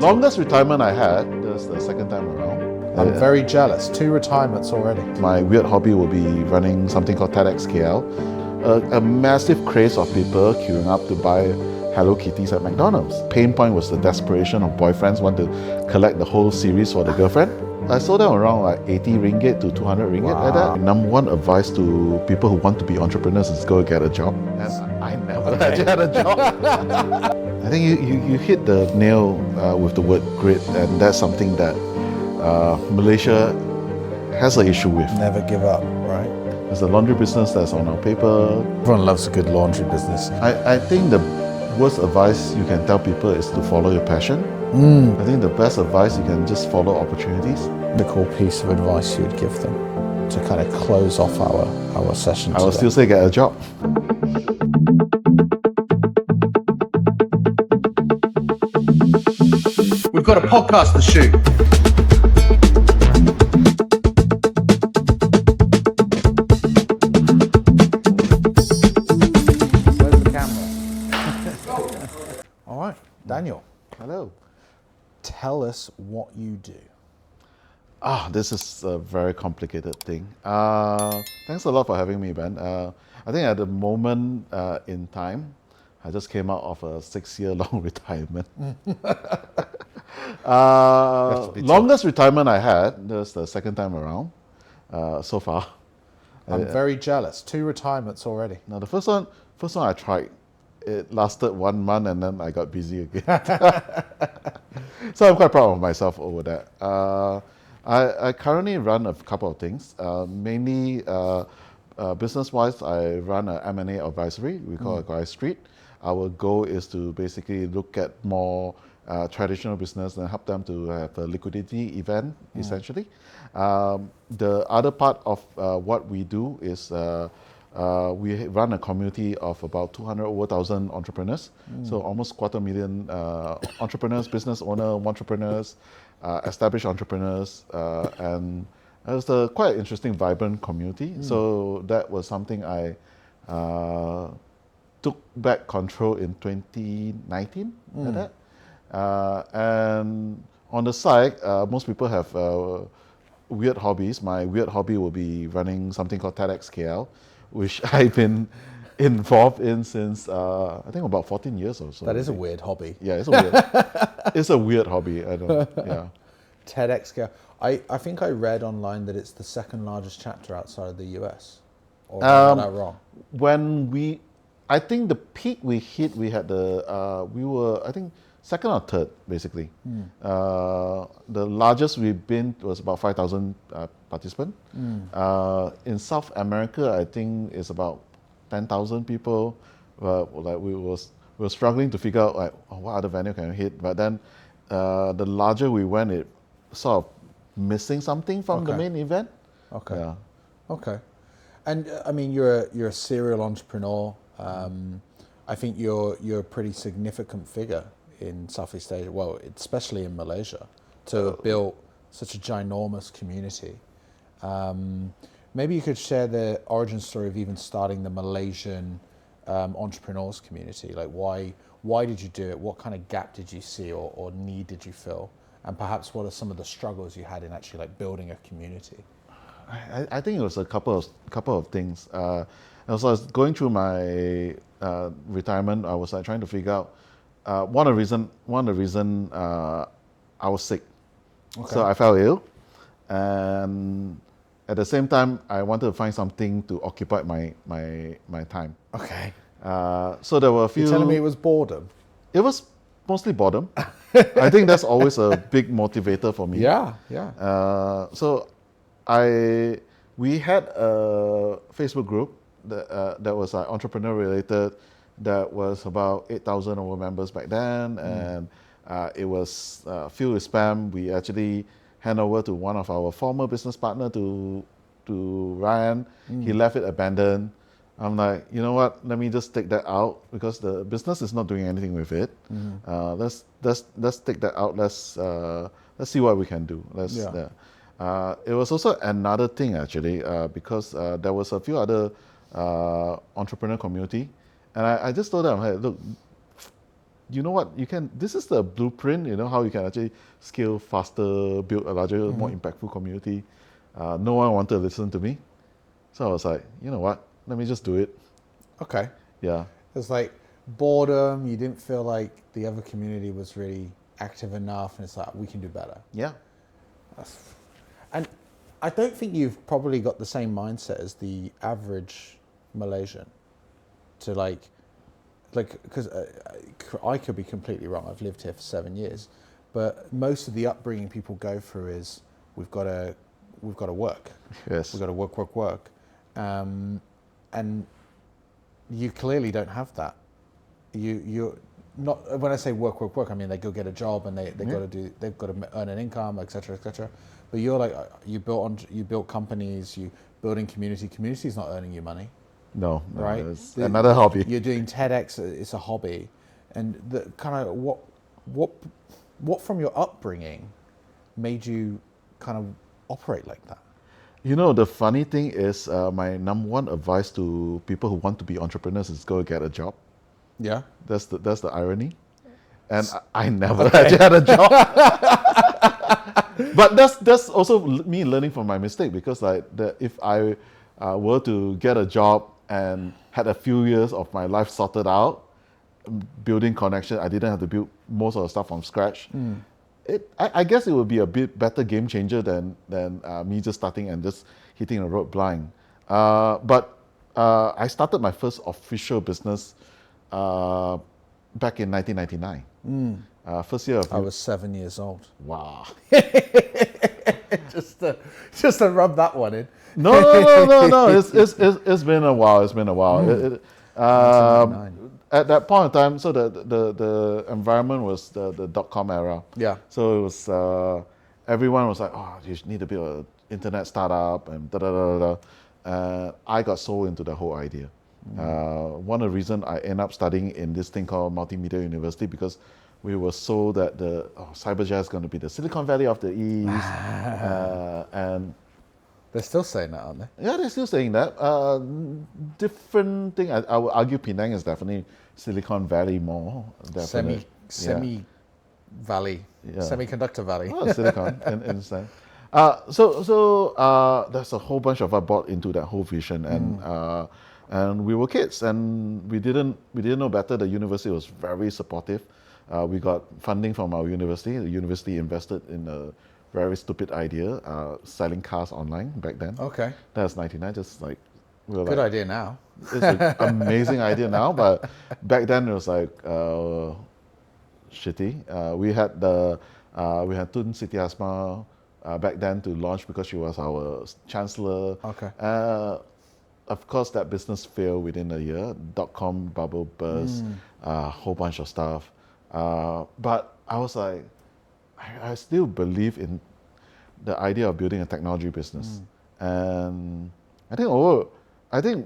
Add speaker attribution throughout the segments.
Speaker 1: Longest retirement I had, that's the second time around.
Speaker 2: I'm very jealous. 2 retirements already.
Speaker 1: My weird hobby will be running something called TEDx KL. A massive craze of people queuing up to buy Hello Kitties at McDonald's. Pain point was the desperation of boyfriends want to collect the whole series for the girlfriend. I sold them around like 80 ringgit to 200 ringgit like that. Number one advice to people who want to be entrepreneurs is go get a job. And I never actually had a job. I think you hit the nail with the word grit, and that's something that Malaysia has an issue with.
Speaker 2: Never give up, right?
Speaker 1: There's a laundry business that's on our paper.
Speaker 2: Everyone loves a good laundry business.
Speaker 1: I think the worst advice you can tell people is to follow your passion. I think the best advice you can just follow opportunities.
Speaker 2: The cool piece of advice you would give them to kind of close off our session today.
Speaker 1: I will still say get a job.
Speaker 2: We've got a podcast to shoot. Where's the camera? All right, Daniel.
Speaker 1: Hello.
Speaker 2: Tell us what you do.
Speaker 1: This is a very complicated thing. Thanks a lot for having me, Ben. I think at the moment in time, I just came out of a 6-year-long retirement. Longest retirement I had, that's the second time around so far.
Speaker 2: I'm very jealous. 2 retirements already.
Speaker 1: Now the first one I tried, it lasted 1 month and then I got busy again. So I'm quite proud of myself over that. I currently run a couple of things. Mainly business-wise, I run an M&A advisory. We call it Guy Street. Our goal is to basically look at more traditional business and help them to have a liquidity event, essentially. The other part of what we do is we run a community of about 200,000 entrepreneurs. So almost 250,000 entrepreneurs, business owner, entrepreneurs, established entrepreneurs, and it was a quite interesting, vibrant community. So that was something I took back control in 2019, like that. And on the side, most people have weird hobbies. My weird hobby will be running something called TEDx KL, which I've been involved in since I think about 14 years or so.
Speaker 2: That is a weird hobby.
Speaker 1: Yeah, it's a weird. It's a weird hobby. I don't. Yeah.
Speaker 2: TEDx KL. I think I read online that it's the second largest chapter outside of the US. Or am I that wrong?
Speaker 1: I think the peak we hit, we had we were, I think, second or third, basically. The largest we've been was about 5,000 participants. In South America, I think it's about 10,000 people. Like we were struggling to figure out like what other venue can we hit. But then the larger we went, it sort of missing something from the main event.
Speaker 2: Okay.
Speaker 1: Yeah.
Speaker 2: Okay. And I mean, you're a serial entrepreneur. I think you're a pretty significant figure in Southeast Asia, well, especially in Malaysia, to have built such a ginormous community. Maybe you could share the origin story of even starting the Malaysian entrepreneurs community. Like, why did you do it? What kind of gap did you see or need did you fill? And perhaps what are some of the struggles you had in actually like building a community?
Speaker 1: I think it was a couple of things. As I was going through my retirement, I was like trying to figure out one of the reason I was sick. So I fell ill, and at the same time I wanted to find something to occupy my time.
Speaker 2: Okay.
Speaker 1: So there were a few.
Speaker 2: You're telling me it was boredom?
Speaker 1: It was mostly boredom. I think that's always a big motivator for me.
Speaker 2: Yeah.
Speaker 1: So we had a Facebook group that was entrepreneur related. That was about 8,000 of our members back then, and it was filled with spam. We actually hand over to one of our former business partner to Ryan. He left it abandoned. I'm like, you know what? Let me just take that out because the business is not doing anything with it. Let's take that out. Let's see what we can do. It was also another thing actually because there was a few other entrepreneur community, and I just told them, hey, look, you know what, you can, this is the blueprint, you know, how you can actually scale faster, build a larger, more impactful community. No one wanted to listen to me. So I was like, you know what, let me just do it.
Speaker 2: Okay.
Speaker 1: Yeah.
Speaker 2: It's like boredom. You didn't feel like the other community was really active enough, and it's like we can do better.
Speaker 1: Yeah.
Speaker 2: And I don't think you've probably got the same mindset as the average Malaysian. To like because I could be completely wrong. I've lived here for 7 years, but most of the upbringing people go through is we've got to work.
Speaker 1: Yes.
Speaker 2: We've got to work, and you clearly don't have that. You're not. When I say work, I mean they go get a job and they've got to earn an income, etc., etc. But you're like you built companies, you building community. Community's not earning you money.
Speaker 1: No,
Speaker 2: right?
Speaker 1: It's another hobby.
Speaker 2: You're doing TEDx. It's a hobby, and the kind of what from your upbringing made you kind of operate like that?
Speaker 1: You know, the funny thing is, my number one advice to people who want to be entrepreneurs is go get a job.
Speaker 2: Yeah,
Speaker 1: that's the irony, and I never actually had a job. But that's also me learning from my mistake, because if I were to get a job and had a few years of my life sorted out, building connection, I didn't have to build most of the stuff from scratch. I guess it would be a bit better game changer than me just starting and just hitting the road blind. But I started my first official business back in 1999. First year of
Speaker 2: I was 7 years old.
Speaker 1: Wow.
Speaker 2: just to rub that one in.
Speaker 1: No. It's been a while. It's been a while. At that point in time, so the environment was the .com era.
Speaker 2: Yeah.
Speaker 1: So it was everyone was like, oh, you need to build an internet startup and da da da da. I got sold into the whole idea. One of the reasons I ended up studying in this thing called Multimedia University, because we were sold that CyberJazz is going to be the Silicon Valley of the East, and
Speaker 2: they're still saying that, aren't they?
Speaker 1: Yeah, they're still saying that. Different thing. I would argue Penang is definitely Silicon Valley more.
Speaker 2: Semi Valley, Semiconductor Valley.
Speaker 1: Oh, Silicon, in sense. So there's a whole bunch of us bought into that whole vision, and we were kids, and we didn't know better. The university was very supportive. We got funding from our university. The university invested in a very stupid idea, selling cars online back then.
Speaker 2: Okay.
Speaker 1: That was 99, just like...
Speaker 2: Good idea now.
Speaker 1: It's an amazing idea now, but back then it was like shitty. We had Tun Siti Asma back then to launch because she was our chancellor.
Speaker 2: Okay.
Speaker 1: Of course, that business failed within a year. .com bubble burst, a whole bunch of stuff. But I was like, I still believe in the idea of building a technology business, and I think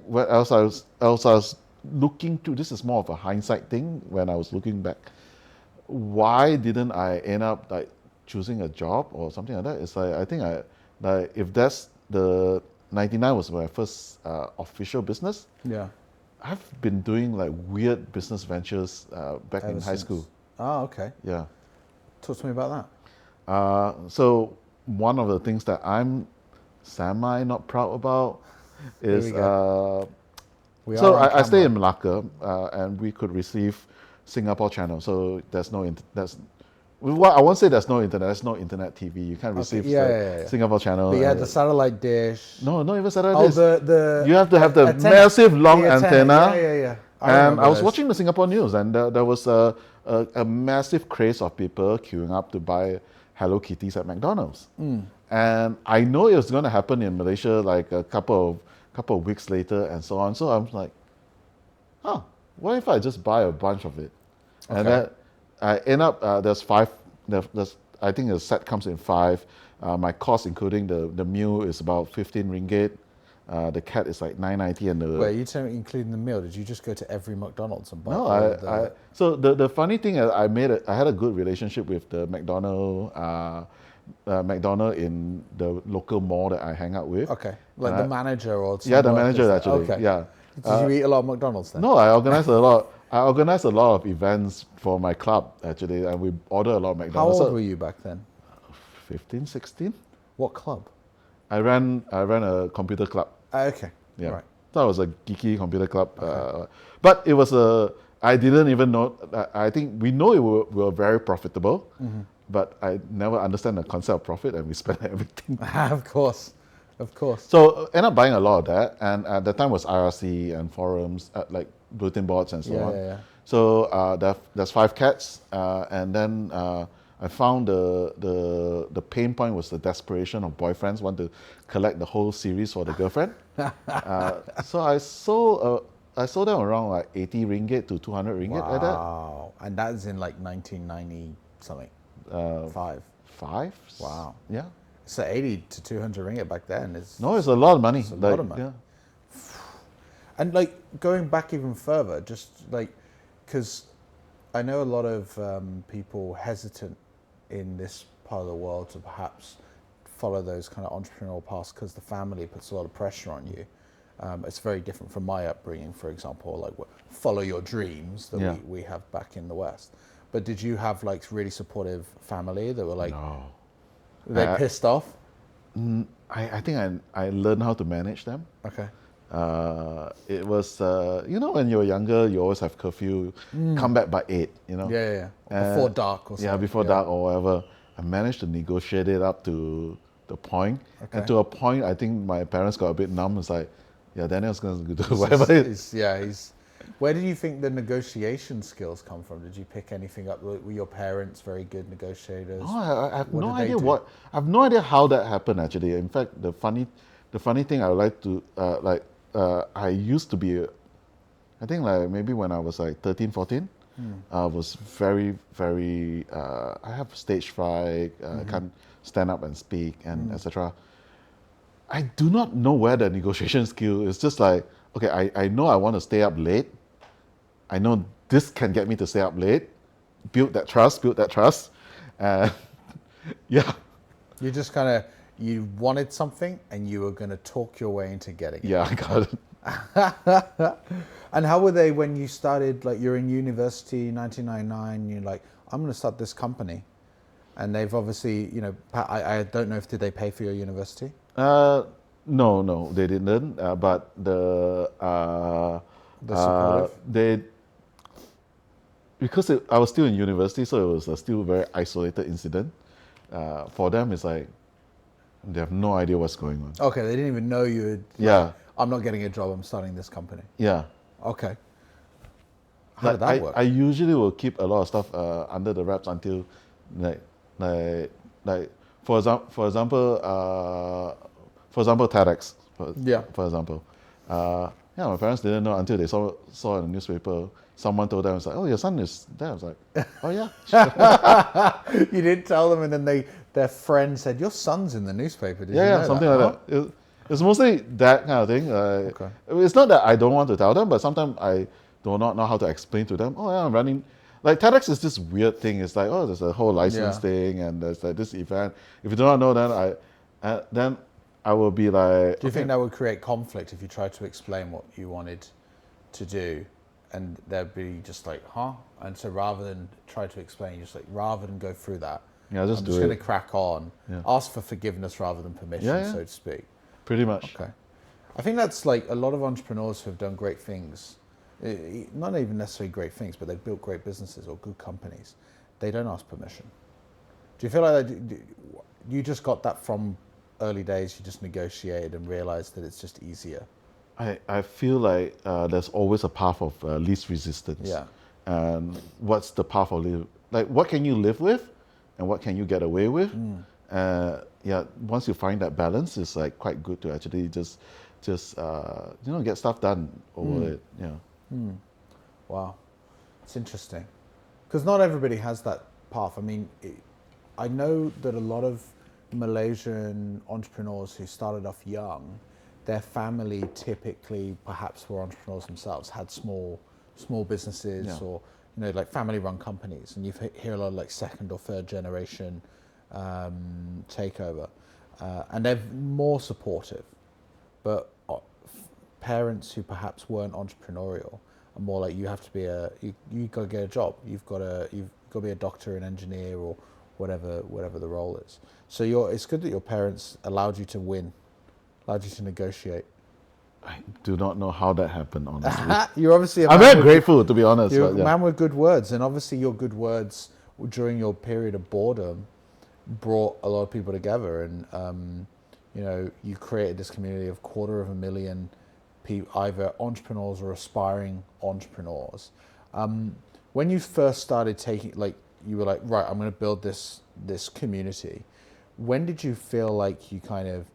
Speaker 1: what else I was looking to. This is more of a hindsight thing. When I was looking back, why didn't I end up like choosing a job or something like that? It's like I think if that's the 99 was my first official business.
Speaker 2: Yeah,
Speaker 1: I've been doing like weird business ventures back in high school.
Speaker 2: Oh, okay.
Speaker 1: Yeah.
Speaker 2: Talk to me about
Speaker 1: that. So one of the things that I'm semi not proud about is I stay in Malacca, and we could receive Singapore channel. So there's no well, I won't say there's no internet. There's no internet TV. You can't receive Singapore channel.
Speaker 2: But you had the satellite dish.
Speaker 1: No, not even satellite dish.
Speaker 2: The
Speaker 1: you have to have the massive long antenna.
Speaker 2: Yeah.
Speaker 1: And I was watching the Singapore news, and there was a massive craze of people queuing up to buy Hello Kitties at McDonald's. And I know it was going to happen in Malaysia like a couple of weeks later and so on. So I'm like, what if I just buy a bunch of it? Okay. And then I end up, there's five, I think the set comes in 5. My cost, including the meal, is about 15 ringgit. The cat is like 9.90, and
Speaker 2: Wait, you tell me including the meal? Did you just go to every McDonald's and buy?
Speaker 1: No, so the funny thing is, I had a good relationship with the McDonald in the local mall that I hang out with.
Speaker 2: Okay, like the manager or
Speaker 1: the manager actually.
Speaker 2: Okay.
Speaker 1: Yeah.
Speaker 2: Did you eat a lot of McDonald's then?
Speaker 1: No, I organized a lot I organized a lot of events for my club actually, and we order a lot of
Speaker 2: How
Speaker 1: McDonald's.
Speaker 2: old
Speaker 1: So
Speaker 2: were you back then?
Speaker 1: 15, 16.
Speaker 2: What club?
Speaker 1: I ran a computer club.
Speaker 2: Okay,
Speaker 1: Yeah,
Speaker 2: right.
Speaker 1: that was a geeky computer club.
Speaker 2: Okay.
Speaker 1: But it was a. I didn't even know. I think we know we were very profitable, but I never understand the concept of profit, and we spent everything.
Speaker 2: Of course, of course.
Speaker 1: So end up buying a lot of that, and at the time was IRC and forums, like bulletin boards and so
Speaker 2: Yeah,
Speaker 1: on.
Speaker 2: yeah, yeah.
Speaker 1: So there's 5 cats, and then I found the pain point was the desperation of boyfriends want to collect the whole series for the girlfriend. So I sold them around like 80 ringgit to 200 ringgit like that.
Speaker 2: Wow. And that is in like 1990 something. 5.
Speaker 1: 5.
Speaker 2: Wow.
Speaker 1: Yeah.
Speaker 2: So 80 to 200 ringgit back then is
Speaker 1: No, it's a lot of money.
Speaker 2: a lot of money.
Speaker 1: Yeah.
Speaker 2: And like going back even further, just like because I know a lot of people hesitant in this part of the world to perhaps follow those kind of entrepreneurial paths because the family puts a lot of pressure on you. It's very different from my upbringing, for example, like follow your dreams that
Speaker 1: Yeah.
Speaker 2: we have back in the West. But did you have like really supportive family that were like,
Speaker 1: No.
Speaker 2: they pissed off?
Speaker 1: I think I learned how to manage them.
Speaker 2: Okay.
Speaker 1: It was, when you're younger, you always have curfew, come back by 8,
Speaker 2: Yeah, yeah, yeah. Before dark or something.
Speaker 1: Yeah, before dark or whatever. I managed to negotiate it up to the point.
Speaker 2: Okay.
Speaker 1: And to a point, I think my parents got a bit numb. It's like, yeah, Daniel's going to do whatever it is.
Speaker 2: He's. Where did you think the negotiation skills come from? Did you pick anything up? Were your parents very good negotiators?
Speaker 1: Oh, I have
Speaker 2: What
Speaker 1: no
Speaker 2: did they
Speaker 1: idea
Speaker 2: do?
Speaker 1: I have no idea how that happened actually. In fact, the funny thing I would like to, I used to be, I think like maybe when I was like 13, 14, I was very, very, I have stage fright, I can't stand up and speak and etc. I do not know where the negotiation skill is. Just like, okay, I know I want to stay up late. I know this can get me to stay up late. Build that trust. Uh, yeah,
Speaker 2: You just kind of you wanted something and you were going to talk your way into getting it.
Speaker 1: yeah, I got it.
Speaker 2: And how were they when you started? Like you're in university, 1999. You're like, I'm going to start this company, and they've obviously, I don't know if did they pay for your university?
Speaker 1: No, they didn't. But
Speaker 2: supportive?
Speaker 1: they because I was still in university, so it was a still very isolated incident. For them, it's like they have no idea what's going on.
Speaker 2: Okay, they didn't even know you had.
Speaker 1: Yeah,
Speaker 2: I'm not getting a job. I'm starting this company.
Speaker 1: yeah.
Speaker 2: Okay. How did that work?
Speaker 1: I usually will keep a lot of stuff under the wraps until, like for example, TEDx.
Speaker 2: Yeah.
Speaker 1: For example, my parents didn't know until they saw in the newspaper. Someone told them, it's like, oh, your son is there. I was like, oh yeah.
Speaker 2: You didn't tell them, and then their friend said, your son's in the newspaper. Did you
Speaker 1: Yeah,
Speaker 2: know
Speaker 1: something
Speaker 2: that?
Speaker 1: like that. It's mostly that kind of thing.
Speaker 2: Okay.
Speaker 1: It's not that I don't want to tell them, but sometimes I do not know how to explain to them. Oh, yeah, I'm running. Like TEDx is this weird thing. It's like, oh, there's a whole license
Speaker 2: Yeah.
Speaker 1: thing, and there's like this event. If you do not know, then I will be like.
Speaker 2: Do you think that would create conflict if you tried to explain what you wanted to do, and they'd be just like, huh? And so rather than try to explain, just like rather than go through that,
Speaker 1: Yeah,
Speaker 2: I'm
Speaker 1: just do
Speaker 2: just going to
Speaker 1: it.
Speaker 2: crack on,
Speaker 1: Yeah.
Speaker 2: ask for forgiveness rather than permission,
Speaker 1: Yeah, yeah.
Speaker 2: so to speak.
Speaker 1: Pretty much.
Speaker 2: Okay. I think that's like a lot of entrepreneurs who have done great things, not even necessarily great things, but they've built great businesses or good companies. They don't ask permission. Do you feel like that, you just got that from early days, you just negotiated and realized that it's just easier?
Speaker 1: I feel like there's always a path of least resistance.
Speaker 2: Yeah.
Speaker 1: And what's the path of what can you live with, and what can you get away with? Once you find that balance, it's like quite good to actually just get stuff done over it. Yeah.
Speaker 2: Wow, it's interesting, because not everybody has that path. I mean, I know that a lot of Malaysian entrepreneurs who started off young, their family typically perhaps were entrepreneurs themselves, had small businesses,
Speaker 1: Yeah.
Speaker 2: or like family-run companies, and you hear a lot of like second or third generation takeover, and they're more supportive. But parents who perhaps weren't entrepreneurial, are more like you have to be you got to get a job. You've got to be a doctor, an engineer, or whatever the role is. So it's good that your parents allowed you to win, allowed you to negotiate.
Speaker 1: I do not know how that happened, honestly.
Speaker 2: You're obviously
Speaker 1: I'm very grateful, to be honest.
Speaker 2: you're a
Speaker 1: but yeah.
Speaker 2: man with good words, and obviously your good words during your period of boredom brought a lot of people together, and you created this community of 250,000 people, either entrepreneurs or aspiring entrepreneurs. When you first started you were like, right, I'm going to build this community. When did you feel like you kind of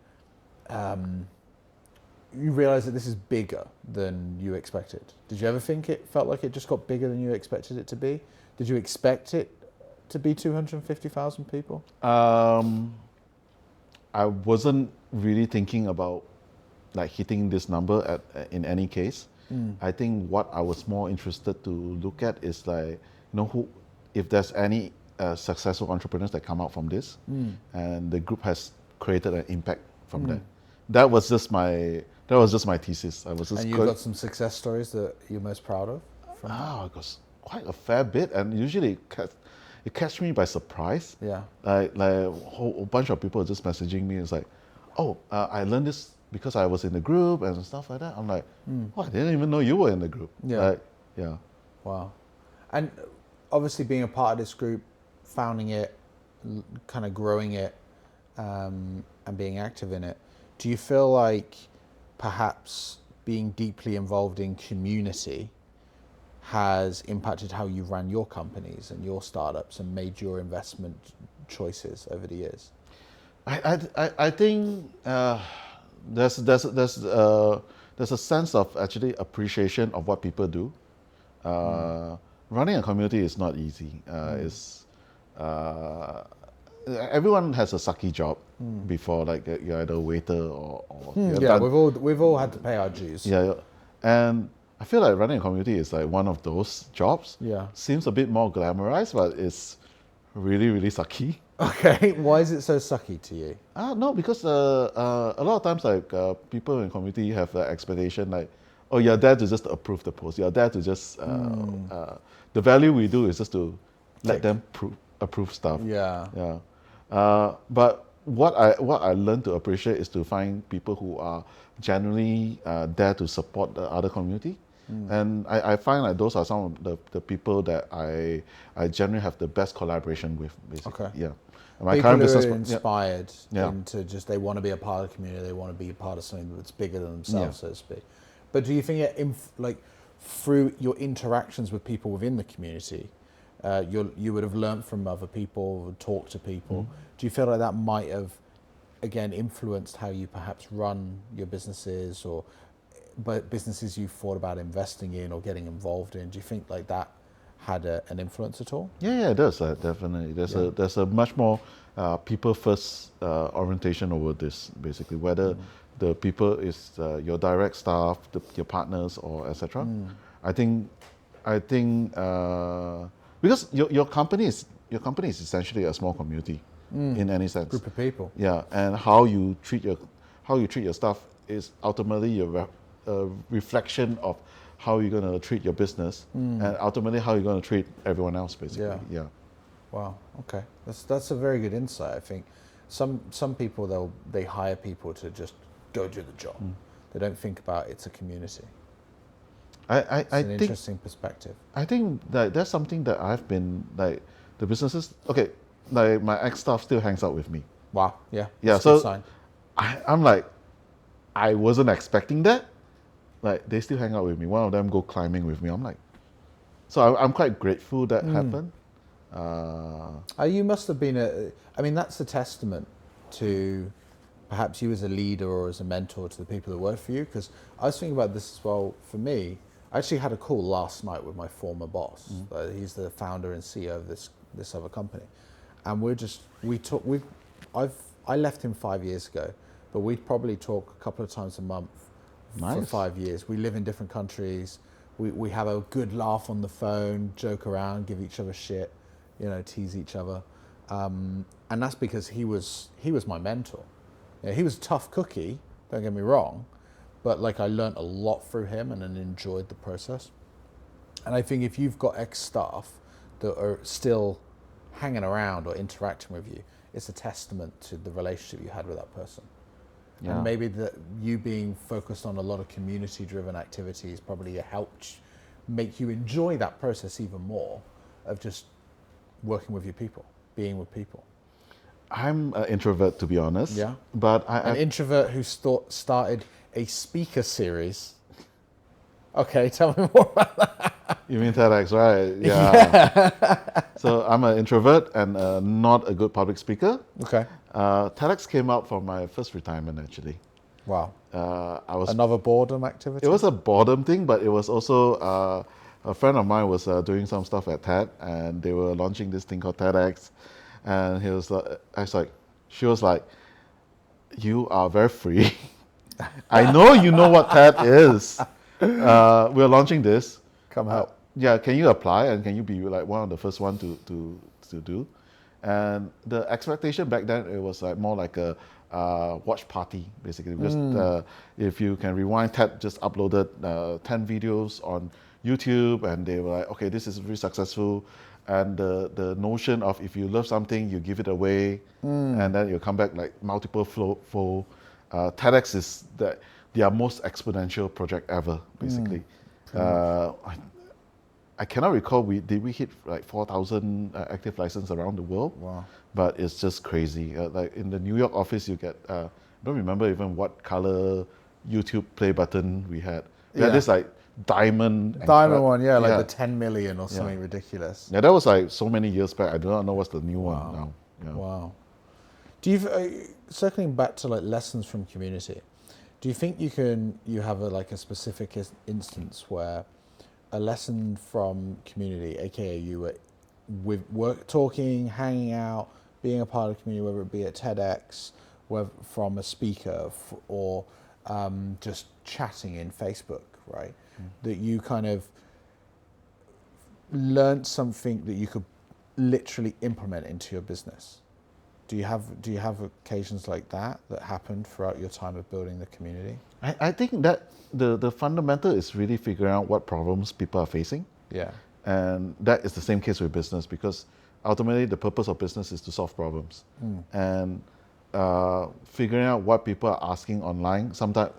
Speaker 2: you realized that this is bigger than you expected? Did you ever think it felt like it just got bigger than you expected it to be? Did you expect it to be 250,000 people?
Speaker 1: I wasn't really thinking about like hitting this number in any case. I think what I was more interested to look at is like, if there's any successful entrepreneurs that come out from this, and the group has created an impact from that. That was just my thesis.
Speaker 2: And you've got some success stories that you're most proud of?
Speaker 1: It was quite a fair bit, and usually it catch me by surprise.
Speaker 2: Yeah.
Speaker 1: Like a whole bunch of people just messaging me. It's like, I learned this because I was in the group and stuff like that. I'm like, I didn't even know you were in the group.
Speaker 2: Yeah.
Speaker 1: Yeah.
Speaker 2: Wow. And obviously being a part of this group, founding it, kind of growing it, and being active in it, do you feel like perhaps being deeply involved in community has impacted how you ran your companies and your startups and made your investment choices over the years?
Speaker 1: I think there's a sense of actually appreciation of what people do. Running a community is not easy. Everyone has a sucky job before, like you're either a waiter or
Speaker 2: we've all had to pay our dues.
Speaker 1: Yeah, and I feel like running a community is like one of those jobs.
Speaker 2: Yeah.
Speaker 1: Seems a bit more glamorized, but it's really, really sucky.
Speaker 2: Okay, why is it so sucky to you?
Speaker 1: No, because a lot of times like people in community have the expectation like, oh, you're there to just approve the post. You're there to just the value we do is just to let them approve stuff.
Speaker 2: Yeah.
Speaker 1: Yeah. But what I learned to appreciate is to find people who are genuinely there to support the other community. And I find like those are some of the people that I generally have the best collaboration with, basically.
Speaker 2: Okay.
Speaker 1: Yeah.
Speaker 2: My people who are inspired
Speaker 1: Yeah.
Speaker 2: into just, they want to be a part of the community, they want to be a part of something that's bigger than themselves, so to speak. But do you think through your interactions with people within the community, you would have learned from other people, talked to people. Do you feel like that might have, again, influenced how you perhaps run your businesses, but businesses you thought about investing in or getting involved in? Do you think like that had an influence at all?
Speaker 1: Yeah, it does. Definitely. There's a much more people first orientation over this, basically, whether the people is your direct staff, your partners, or etc. I think because your company is essentially a small community in any sense.
Speaker 2: Group of people.
Speaker 1: Yeah, and how you treat your staff is ultimately a reflection of how you're going to treat your business, and ultimately how you're going to treat everyone else, basically. Yeah.
Speaker 2: Wow. Okay, that's a very good insight. I think some people they hire people to just go do the job. They don't think about it's a community. It's an interesting perspective.
Speaker 1: I think that that's something that I've been like the businesses. Okay, like my ex staff still hangs out with me.
Speaker 2: Wow. Yeah.
Speaker 1: Yeah.
Speaker 2: That's a good sign.
Speaker 1: I'm like, I wasn't expecting that. Like they still hang out with me. One of them go climbing with me. I'm like, so I'm quite grateful that happened.
Speaker 2: You must have been I mean, that's a testament to perhaps you as a leader or as a mentor to the people that work for you. Because I was thinking about this as well. For me, I actually had a call last night with my former boss. He's the founder and CEO of this other company, and I left him 5 years ago, but we'd probably talk a couple of times a month.
Speaker 1: Nice.
Speaker 2: For 5 years. We live in different countries. We have a good laugh on the phone, joke around, give each other shit, tease each other. And that's because he was my mentor. He was a tough cookie, don't get me wrong, but like I learned a lot through him and enjoyed the process. And I think if you've got ex-staff that are still hanging around or interacting with you, it's a testament to the relationship you had with that person.
Speaker 1: Yeah.
Speaker 2: And maybe that you being focused on a lot of community-driven activities probably helped make you enjoy that process even more of just working with your people, being with people.
Speaker 1: I'm an introvert, to be honest.
Speaker 2: Yeah.
Speaker 1: But
Speaker 2: An introvert who started a speaker series. Okay, tell me more about that.
Speaker 1: You mean TEDx, right? Yeah. So I'm an introvert and not a good public speaker.
Speaker 2: Okay.
Speaker 1: TEDx came out for my first retirement, actually.
Speaker 2: Wow.
Speaker 1: I was.
Speaker 2: Another boredom activity?
Speaker 1: It was a boredom thing, but it was also a friend of mine was doing some stuff at TED, and they were launching this thing called TEDx, and she was like, "You are very free. I know you know what TED is. We're launching this.
Speaker 2: Come help."
Speaker 1: Yeah, can you apply and can you be like one of the first one to do? And the expectation back then, it was like more like a watch party, basically, because if you can rewind, TED just uploaded 10 videos on YouTube, and they were like, okay, this is really successful. And the notion of if you love something, you give it away, and then you come back like multiple fold. TEDx is their most exponential project ever, basically. I cannot recall, did we hit like 4,000 active license around the world?
Speaker 2: Wow.
Speaker 1: But it's just crazy. Like in the New York office, you get, I don't remember even what color YouTube play button we had. We had this like diamond
Speaker 2: one, like the 10 million or something ridiculous.
Speaker 1: Yeah, that was like so many years back. I do not know what's the new one now. Yeah.
Speaker 2: Wow. Do you, circling back to like lessons from community, do you think you have a specific instance where a lesson from community, aka you were with work, talking, hanging out, being a part of the community, whether it be at TEDx, whether from a speaker or just chatting in Facebook, right? That you kind of learned something that you could literally implement into your business. Do you have occasions like that happened throughout your time of building the community?
Speaker 1: I think that the fundamental is really figuring out what problems people are facing.
Speaker 2: Yeah.
Speaker 1: And that is the same case with business, because ultimately the purpose of business is to solve problems. And figuring out what people are asking online, sometimes,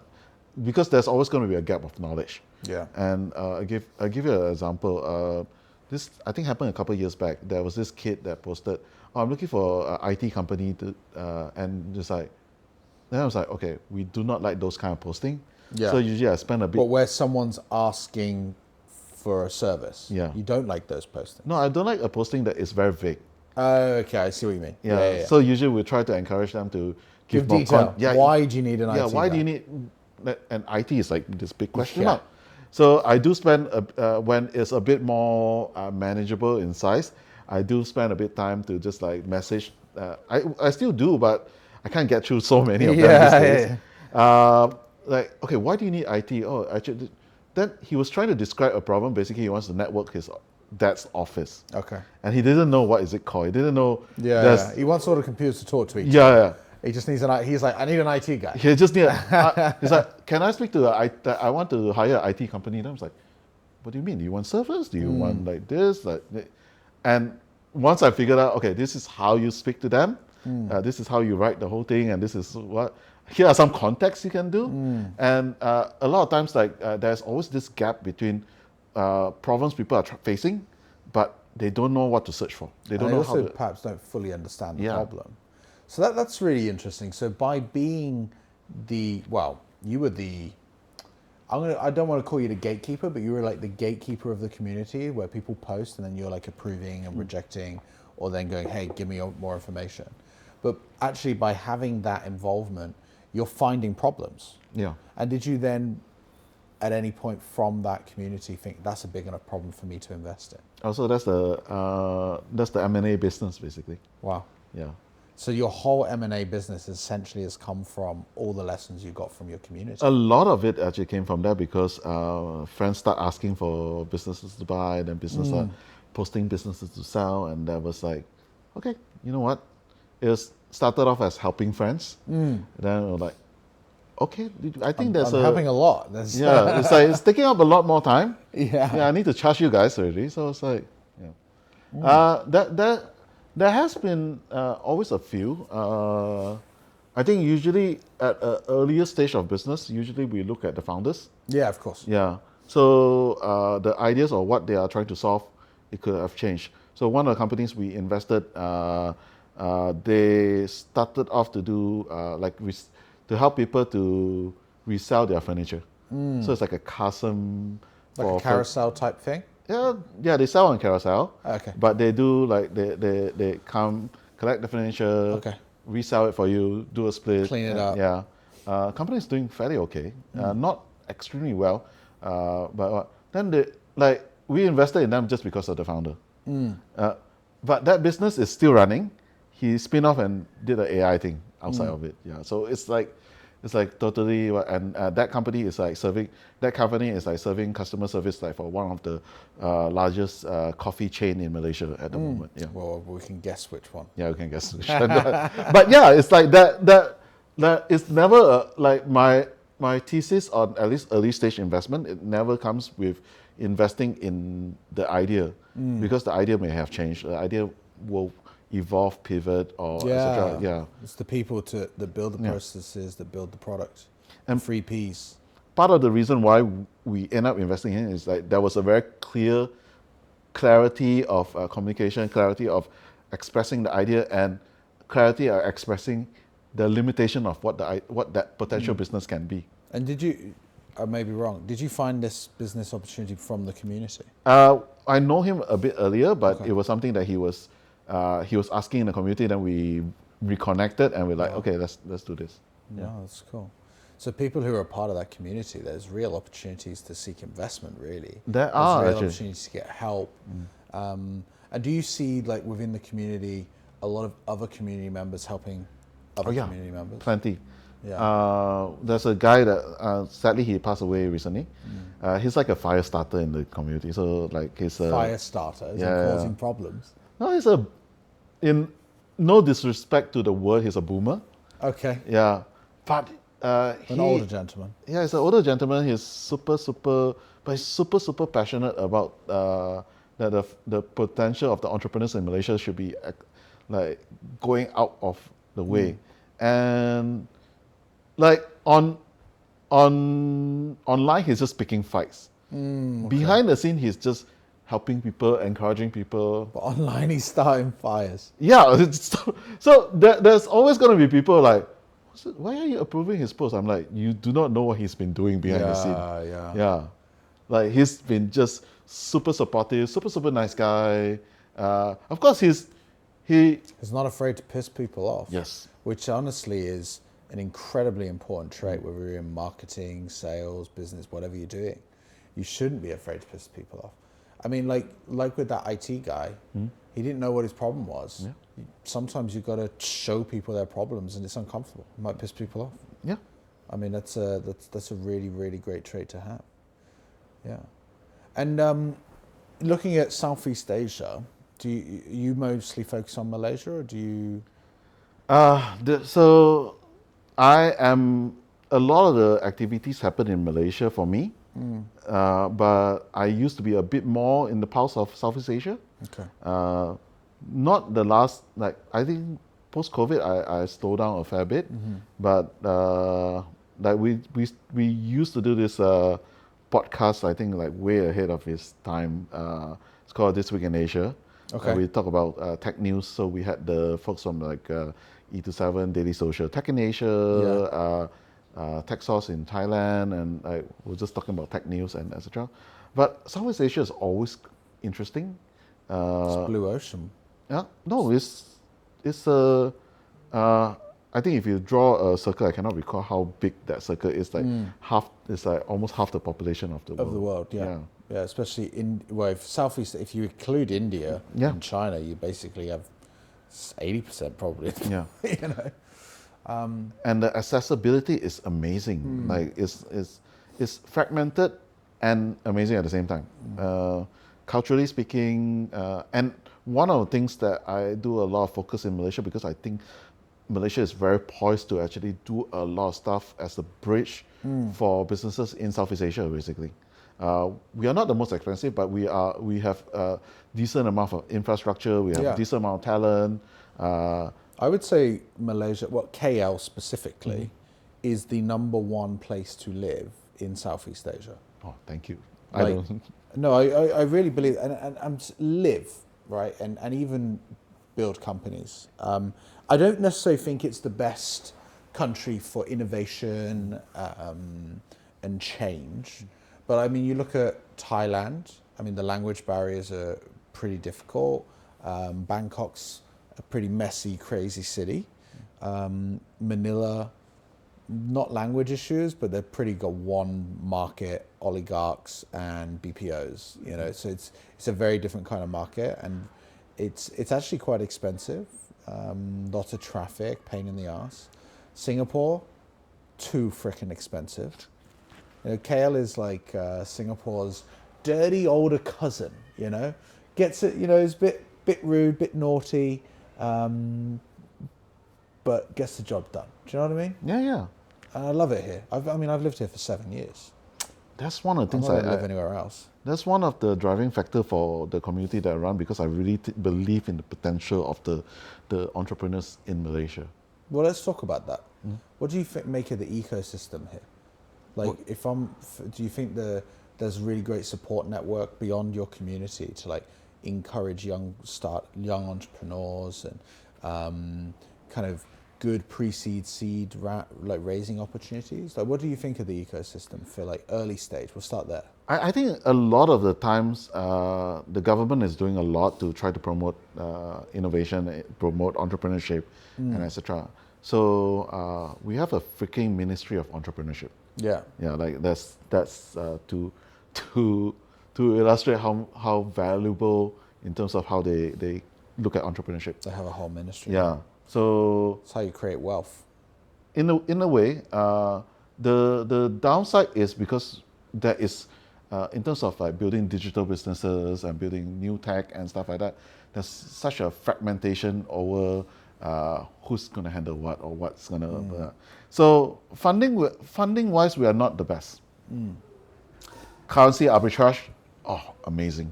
Speaker 1: because there's always going to be a gap of knowledge.
Speaker 2: Yeah.
Speaker 1: And I'll give you an example. This, I think, happened a couple of years back. There was this kid that posted, I'm looking for an IT company to, and just like, then I was like, okay, we do not like those kind of posting.
Speaker 2: Yeah.
Speaker 1: So usually I spend a bit.
Speaker 2: But where someone's asking for a service.
Speaker 1: Yeah.
Speaker 2: You don't like those postings.
Speaker 1: No, I don't like a posting that is very vague.
Speaker 2: Oh, okay, I see what you mean.
Speaker 1: Yeah. So usually we try to encourage them to give more
Speaker 2: detail. Why do you need an IT?
Speaker 1: Yeah. Why do you need? And IT is like this big question mark. So I do spend when it's a bit more manageable in size, I do spend a bit time to just like message. I still do, but I can't get through so many of them these days. Like, okay, why do you need IT? Oh, actually, then he was trying to describe a problem. Basically, he wants to network his dad's office.
Speaker 2: Okay.
Speaker 1: And he didn't know what is it called. He didn't know.
Speaker 2: Yeah. He wants all the computers to talk to each other.
Speaker 1: Yeah.
Speaker 2: He just needs he's like, I need an IT guy.
Speaker 1: He just need. He's like, can I speak to I want to hire an IT company. And I was like, what do you mean? Do you want servers? Do you want like this? And once I figured out, okay, this is how you speak to them. This is how you write the whole thing, and this is what. Here are some contexts you can do. And a lot of times, like there's always this gap between problems people are facing, but they don't know what to search for. They don't know how to.
Speaker 2: Perhaps don't fully understand the problem. So that's really interesting. So by being you were the. I don't want to call you the gatekeeper, but you were like the gatekeeper of the community, where people post and then you're like approving and rejecting, or then going, hey, give me more information. But actually, by having that involvement, you're finding problems.
Speaker 1: Yeah.
Speaker 2: And did you then, at any point from that community, think that's a big enough problem for me to invest in?
Speaker 1: Also, that's the M&A business, basically.
Speaker 2: Wow.
Speaker 1: Yeah.
Speaker 2: So your whole M&A business essentially has come from all the lessons you got from your community.
Speaker 1: A lot of it actually came from there, because friends start asking for businesses to buy, and then businesses are posting businesses to sell, and that was like, okay, you know what? It started off as helping friends. Then it was like, okay, I think there's
Speaker 2: I'm helping a lot. That's,
Speaker 1: yeah, it's like it's taking up a lot more time.
Speaker 2: yeah.
Speaker 1: Yeah, I need to charge you guys already. So it's like, yeah. There has been always a few. I think usually at an earlier stage of business, usually we look at the founders.
Speaker 2: Yeah, of course.
Speaker 1: Yeah. So the ideas of what they are trying to solve, it could have changed. So one of the companies we invested, they started off to do to help people to resell their furniture. So it's like a custom
Speaker 2: Like a carousel type thing?
Speaker 1: yeah, they sell on Carousel.
Speaker 2: Okay.
Speaker 1: But they do like they come collect the furniture,
Speaker 2: Okay.
Speaker 1: resell it for you, do a split,
Speaker 2: Clean it up.
Speaker 1: Yeah, company is doing fairly okay, not extremely well, but then we invested in them just because of the founder. But that business is still running. He spin off and did an AI thing outside of it. Yeah, so it's like totally, and that company is like serving customer service like for one of the largest coffee chain in Malaysia at the moment. Yeah.
Speaker 2: Well, we can guess which one.
Speaker 1: Yeah, we can guess. But yeah, it's like that it's never like my thesis on at least early stage investment. It never comes with investing in the idea because the idea may have changed. The idea will evolve, pivot, or etc. Yeah.
Speaker 2: It's the people that build the processes, that build the product.
Speaker 1: And
Speaker 2: 3 Ps.
Speaker 1: Part of the reason why we end up investing in it is like there was a very clear clarity of communication, clarity of expressing the idea, and clarity of expressing the limitation of what that potential business can be.
Speaker 2: And did you, I may be wrong, did you find this business opportunity from the community?
Speaker 1: I know him a bit earlier, but it was something that he was asking in the community. Then we reconnected, and we're like, okay, let's do this.
Speaker 2: Yeah, that's cool. So people who are a part of that community, there's real opportunities to seek investment. Really,
Speaker 1: There's real
Speaker 2: opportunities to get help. And do you see, like, within the community, a lot of other community members helping other community members?
Speaker 1: Plenty.
Speaker 2: Yeah.
Speaker 1: There's a guy that sadly he passed away recently. He's like a fire starter in the community. So like he's a
Speaker 2: Fire starter, is causing problems.
Speaker 1: No, in no disrespect to the word, he's a boomer. Okay. Yeah, but
Speaker 2: an older gentleman.
Speaker 1: Yeah, he's an older gentleman. He's super, but he's super passionate about that the potential of the entrepreneurs in Malaysia should be like going out of the way, and like online he's just picking fights. Behind the scene he's just helping people, encouraging people.
Speaker 2: But online he's starting fires.
Speaker 1: Yeah, so there's always going to be people like, why are you approving his post? I'm like, you do not know what he's been doing behind the scene. Yeah. Like he's been just super supportive, super nice guy. Of course he's
Speaker 2: not afraid to piss people off.
Speaker 1: Yes.
Speaker 2: Which honestly is an incredibly important trait, whether you're in marketing, sales, business, whatever you're doing. You shouldn't be afraid to piss people off. I mean, like with that IT guy, he didn't know what his problem was. Yeah. Sometimes you've got to show people their problems, and it's uncomfortable. It might piss people off.
Speaker 1: Yeah.
Speaker 2: I mean, that's a really, really great trait to have. Yeah. And looking at Southeast Asia, do you mostly focus on Malaysia, or do you?
Speaker 1: So I am, a lot of the activities happen in Malaysia for me. But I used to be a bit more in the pulse of Southeast Asia.
Speaker 2: Okay.
Speaker 1: Not the last, like, I think post-COVID I slowed down a fair bit. But like we used to do this podcast, I think like way ahead of its time. It's called This Week in Asia. Okay. We talk about tech news. So we had the folks from like E27, Daily Social, Tech in Asia, Tech Source in Thailand, and we're just talking about tech news and etc. But Southeast Asia is always interesting.
Speaker 2: It's blue ocean.
Speaker 1: Yeah, no, it's I think if you draw a circle, I cannot recall how big that circle is. Like it's like almost half the population of the world.
Speaker 2: Of the world, yeah. Yeah, especially if you include India and China, you basically have 80% probably. Yeah. You know.
Speaker 1: And the accessibility is amazing. Like it's fragmented and amazing at the same time. Culturally speaking, and one of the things that I do a lot of focus in Malaysia, because I think Malaysia is very poised to actually do a lot of stuff as a bridge for businesses in Southeast Asia, basically. We are not the most expensive, but we have a decent amount of infrastructure. We have a decent amount of talent.
Speaker 2: I would say Malaysia, well, KL specifically, is the number one place to live in Southeast Asia.
Speaker 1: Oh, thank you.
Speaker 2: Like, no, I really believe, and live, right, and even build companies. I don't necessarily think it's the best country for innovation and change, but I mean, you look at Thailand. I mean, the language barriers are pretty difficult. Bangkok's a pretty messy, crazy city. Manila, not language issues, but they're pretty got one market, oligarchs and BPOs. You know, so it's a very different kind of market, and it's actually quite expensive. Lots of traffic, pain in the ass. Singapore, too freaking expensive. You know, KL is like Singapore's dirty older cousin. You know, gets it. You know, is a bit rude, bit naughty. But gets the job done. Do you know what I mean?
Speaker 1: Yeah, yeah.
Speaker 2: And I love it here. I've lived here for 7 years.
Speaker 1: That's one of the things
Speaker 2: I don't live anywhere else.
Speaker 1: That's one of the driving factor for the community that I run, because I really believe in the potential of the entrepreneurs in Malaysia.
Speaker 2: Well, let's talk about that. What do you make of the ecosystem here? Like, do you think there's a really great support network beyond your community to like encourage young entrepreneurs and kind of good pre-seed, seed, like raising opportunities? Like, what do you think of the ecosystem for like early stage? We'll start there.
Speaker 1: I think a lot of the times the government is doing a lot to try to promote innovation, promote entrepreneurship, and etc. So we have a freaking Ministry of Entrepreneurship.
Speaker 2: Yeah.
Speaker 1: Yeah, like that's to illustrate how valuable in terms of how they look at entrepreneurship.
Speaker 2: They have a whole ministry.
Speaker 1: Yeah. So
Speaker 2: that's how you create wealth.
Speaker 1: In a way, the downside is because there is, in terms of like building digital businesses and building new tech and stuff like that, there's such a fragmentation over who's going to handle what or what's going to. So funding wise, we are not the best. Currency arbitrage, amazing.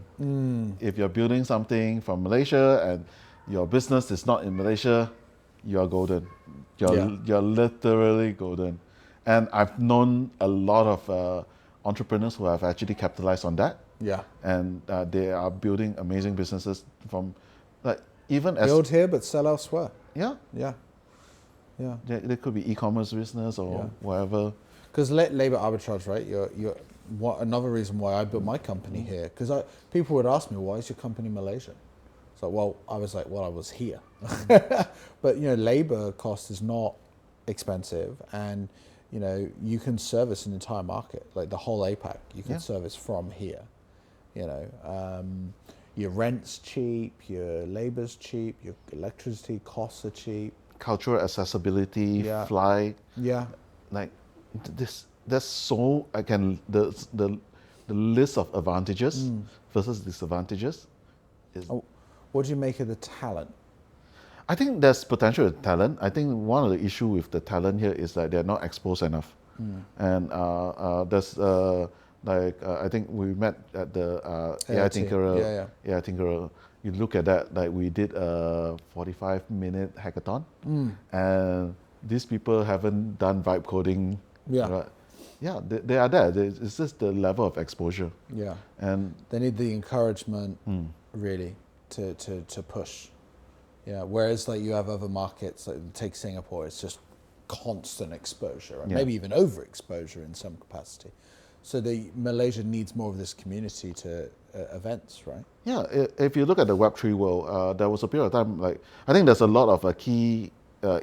Speaker 1: If you're building something from Malaysia and your business is not in Malaysia, you're golden. You're literally golden. And I've known a lot of entrepreneurs who have actually capitalized on that. Yeah. And they are building amazing businesses from, like, even as
Speaker 2: build here but sell elsewhere.
Speaker 1: Yeah.
Speaker 2: Yeah. Yeah.
Speaker 1: There could be e-commerce business or whatever.
Speaker 2: Because labor arbitrage, right? Another reason why I built my company here, because people would ask me, why is your company Malaysian? So, I was here. But, you know, labor cost is not expensive, and, you know, you can service an entire market, like the whole APAC, you can service from here. You know, your rent's cheap, your labor's cheap, your electricity costs are cheap.
Speaker 1: Cultural accessibility, flight.
Speaker 2: Yeah.
Speaker 1: Like, there's so, again, the list of advantages versus disadvantages is...
Speaker 2: What do you make of the talent?
Speaker 1: I think there's potential with talent. I think one of the issue with the talent here is that they're not exposed enough. And there's I think we met at the AI Tinkerer. AI Tinkerer. You look at that, like we did a 45-minute hackathon, and these people haven't done vibe coding. Right? Yeah, they are there. It's just the level of exposure.
Speaker 2: Yeah,
Speaker 1: and
Speaker 2: they need the encouragement really to push. Yeah, whereas like you have other markets, like take Singapore, it's just constant exposure, right? Maybe even overexposure in some capacity. So Malaysia needs more of this community to events, right?
Speaker 1: Yeah, if you look at the Web3 world, there was a period of time, like, I think there's a lot of key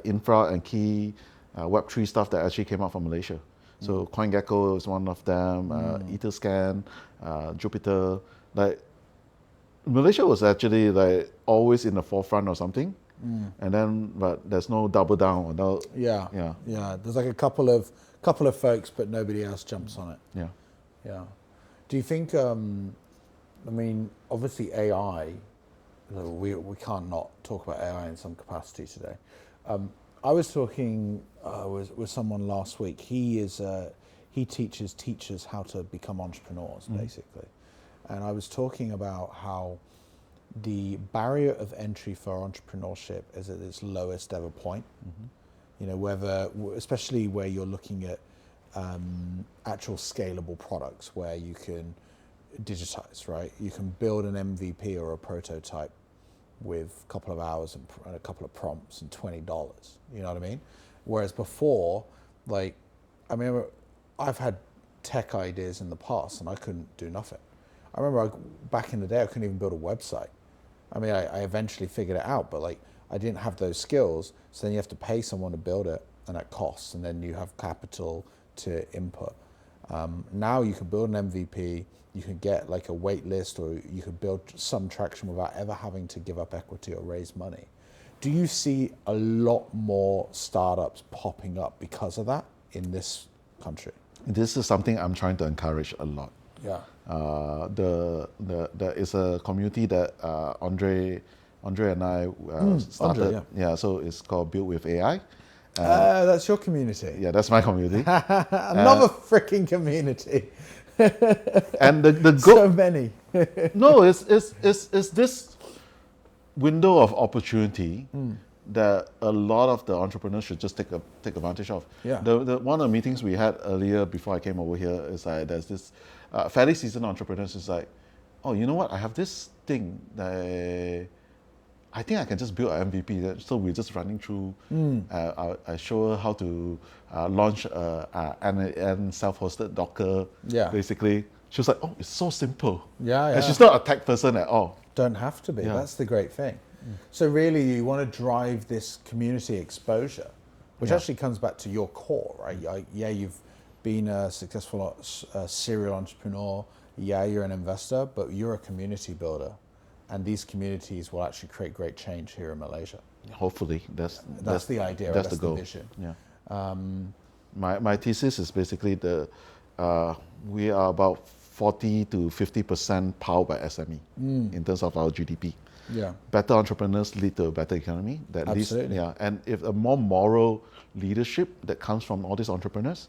Speaker 1: infra and key Web3 stuff that actually came out from Malaysia. So CoinGecko is one of them, Etherscan, Jupiter. Like, Malaysia was actually like always in the forefront or something, and then but there's no double down.
Speaker 2: Yeah. There's like a couple of folks, but nobody else jumps on it. Yeah. Do you think? I mean, obviously AI. We can't not talk about AI in some capacity today. I was talking with someone last week. He teaches teachers how to become entrepreneurs, basically. And I was talking about how the barrier of entry for entrepreneurship is at its lowest ever point. You know, especially where you're looking at actual scalable products where you can digitize, right? You can build an MVP or a prototype with a couple of hours and a couple of prompts and $20. You know what I mean? Whereas before, like, I remember I've had tech ideas in the past and I couldn't do nothing. I remember back in the day, I couldn't even build a website. I mean, I eventually figured it out, but like, I didn't have those skills. So then you have to pay someone to build it, and that costs, and then you have capital to input. Now you can build an MVP, you can get like a wait list, or you can build some traction without ever having to give up equity or raise money. Do you see a lot more startups popping up because of that in this country?
Speaker 1: This is something I'm trying to encourage a lot.
Speaker 2: Yeah.
Speaker 1: There is a community that Andre and I started.
Speaker 2: Andre, yeah.
Speaker 1: So it's called Build with AI.
Speaker 2: That's your community.
Speaker 1: Yeah, that's my community.
Speaker 2: Another freaking community.
Speaker 1: And the
Speaker 2: So many.
Speaker 1: no, it's this window of opportunity that a lot of the entrepreneurs should just take advantage of.
Speaker 2: Yeah.
Speaker 1: The one of the meetings we had earlier before I came over here is like there's this fairly seasoned entrepreneurs is like, oh, you know what? I have this thing that I think I can just build an MVP. So we're just running through. I show her how to launch an self-hosted Docker.
Speaker 2: Yeah.
Speaker 1: Basically, she was like, "Oh, it's so simple."
Speaker 2: Yeah.
Speaker 1: And she's not a tech person at all.
Speaker 2: Don't have to be.
Speaker 1: Yeah.
Speaker 2: That's the great thing. So really, you want to drive this community exposure, which actually comes back to your core, right? Yeah, you've been a successful serial entrepreneur. Yeah, you're an investor, but you're a community builder. And these communities will actually create great change here in Malaysia.
Speaker 1: Hopefully, that's
Speaker 2: the idea.
Speaker 1: That's
Speaker 2: the
Speaker 1: the goal.
Speaker 2: vision.
Speaker 1: Yeah. My thesis is basically we are about 40 to 50% powered by SME in terms of our GDP.
Speaker 2: Yeah.
Speaker 1: Better entrepreneurs lead to a better economy. That
Speaker 2: Absolutely.
Speaker 1: Leads, yeah. And if a more moral leadership that comes from all these entrepreneurs,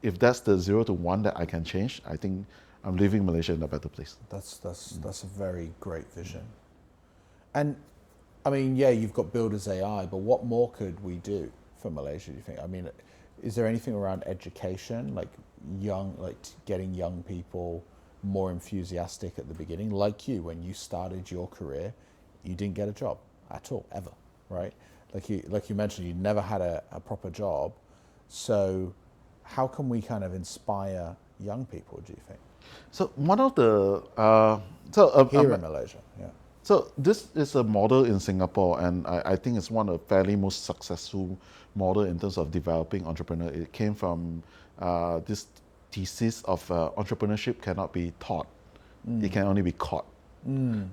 Speaker 1: if that's the 0 to 1 that I can change, I think I'm leaving Malaysia in a better place.
Speaker 2: That's a very great vision. And I mean, yeah, you've got Builders AI, but what more could we do for Malaysia, do you think? I mean, is there anything around education, like getting young people more enthusiastic at the beginning? Like you, when you started your career, you didn't get a job at all, ever, right? Like you mentioned, you never had a proper job. So how can we kind of inspire young people, do you think?
Speaker 1: So one of the
Speaker 2: Here in Malaysia, yeah.
Speaker 1: So this is a model in Singapore, and I think it's one of the fairly most successful model in terms of developing entrepreneur. It came from this thesis of entrepreneurship cannot be taught; it can only be caught.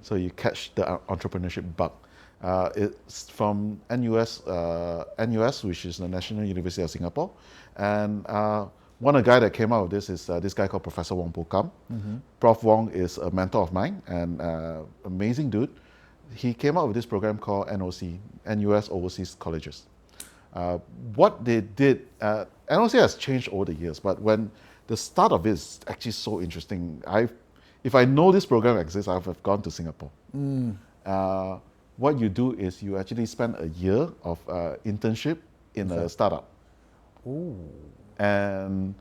Speaker 1: So you catch the entrepreneurship bug. It's from NUS, which is the National University of Singapore, and one of the guys that came out of this is this guy called Professor Wong Po Kam. Prof Wong is a mentor of mine and amazing dude. He came out with this program called NOC, NUS Overseas Colleges. What they did, NOC has changed over the years, but when the start of it is actually so interesting. If I know this program exists, I have gone to Singapore. What you do is you actually spend a year of internship in a startup.
Speaker 2: Ooh.
Speaker 1: And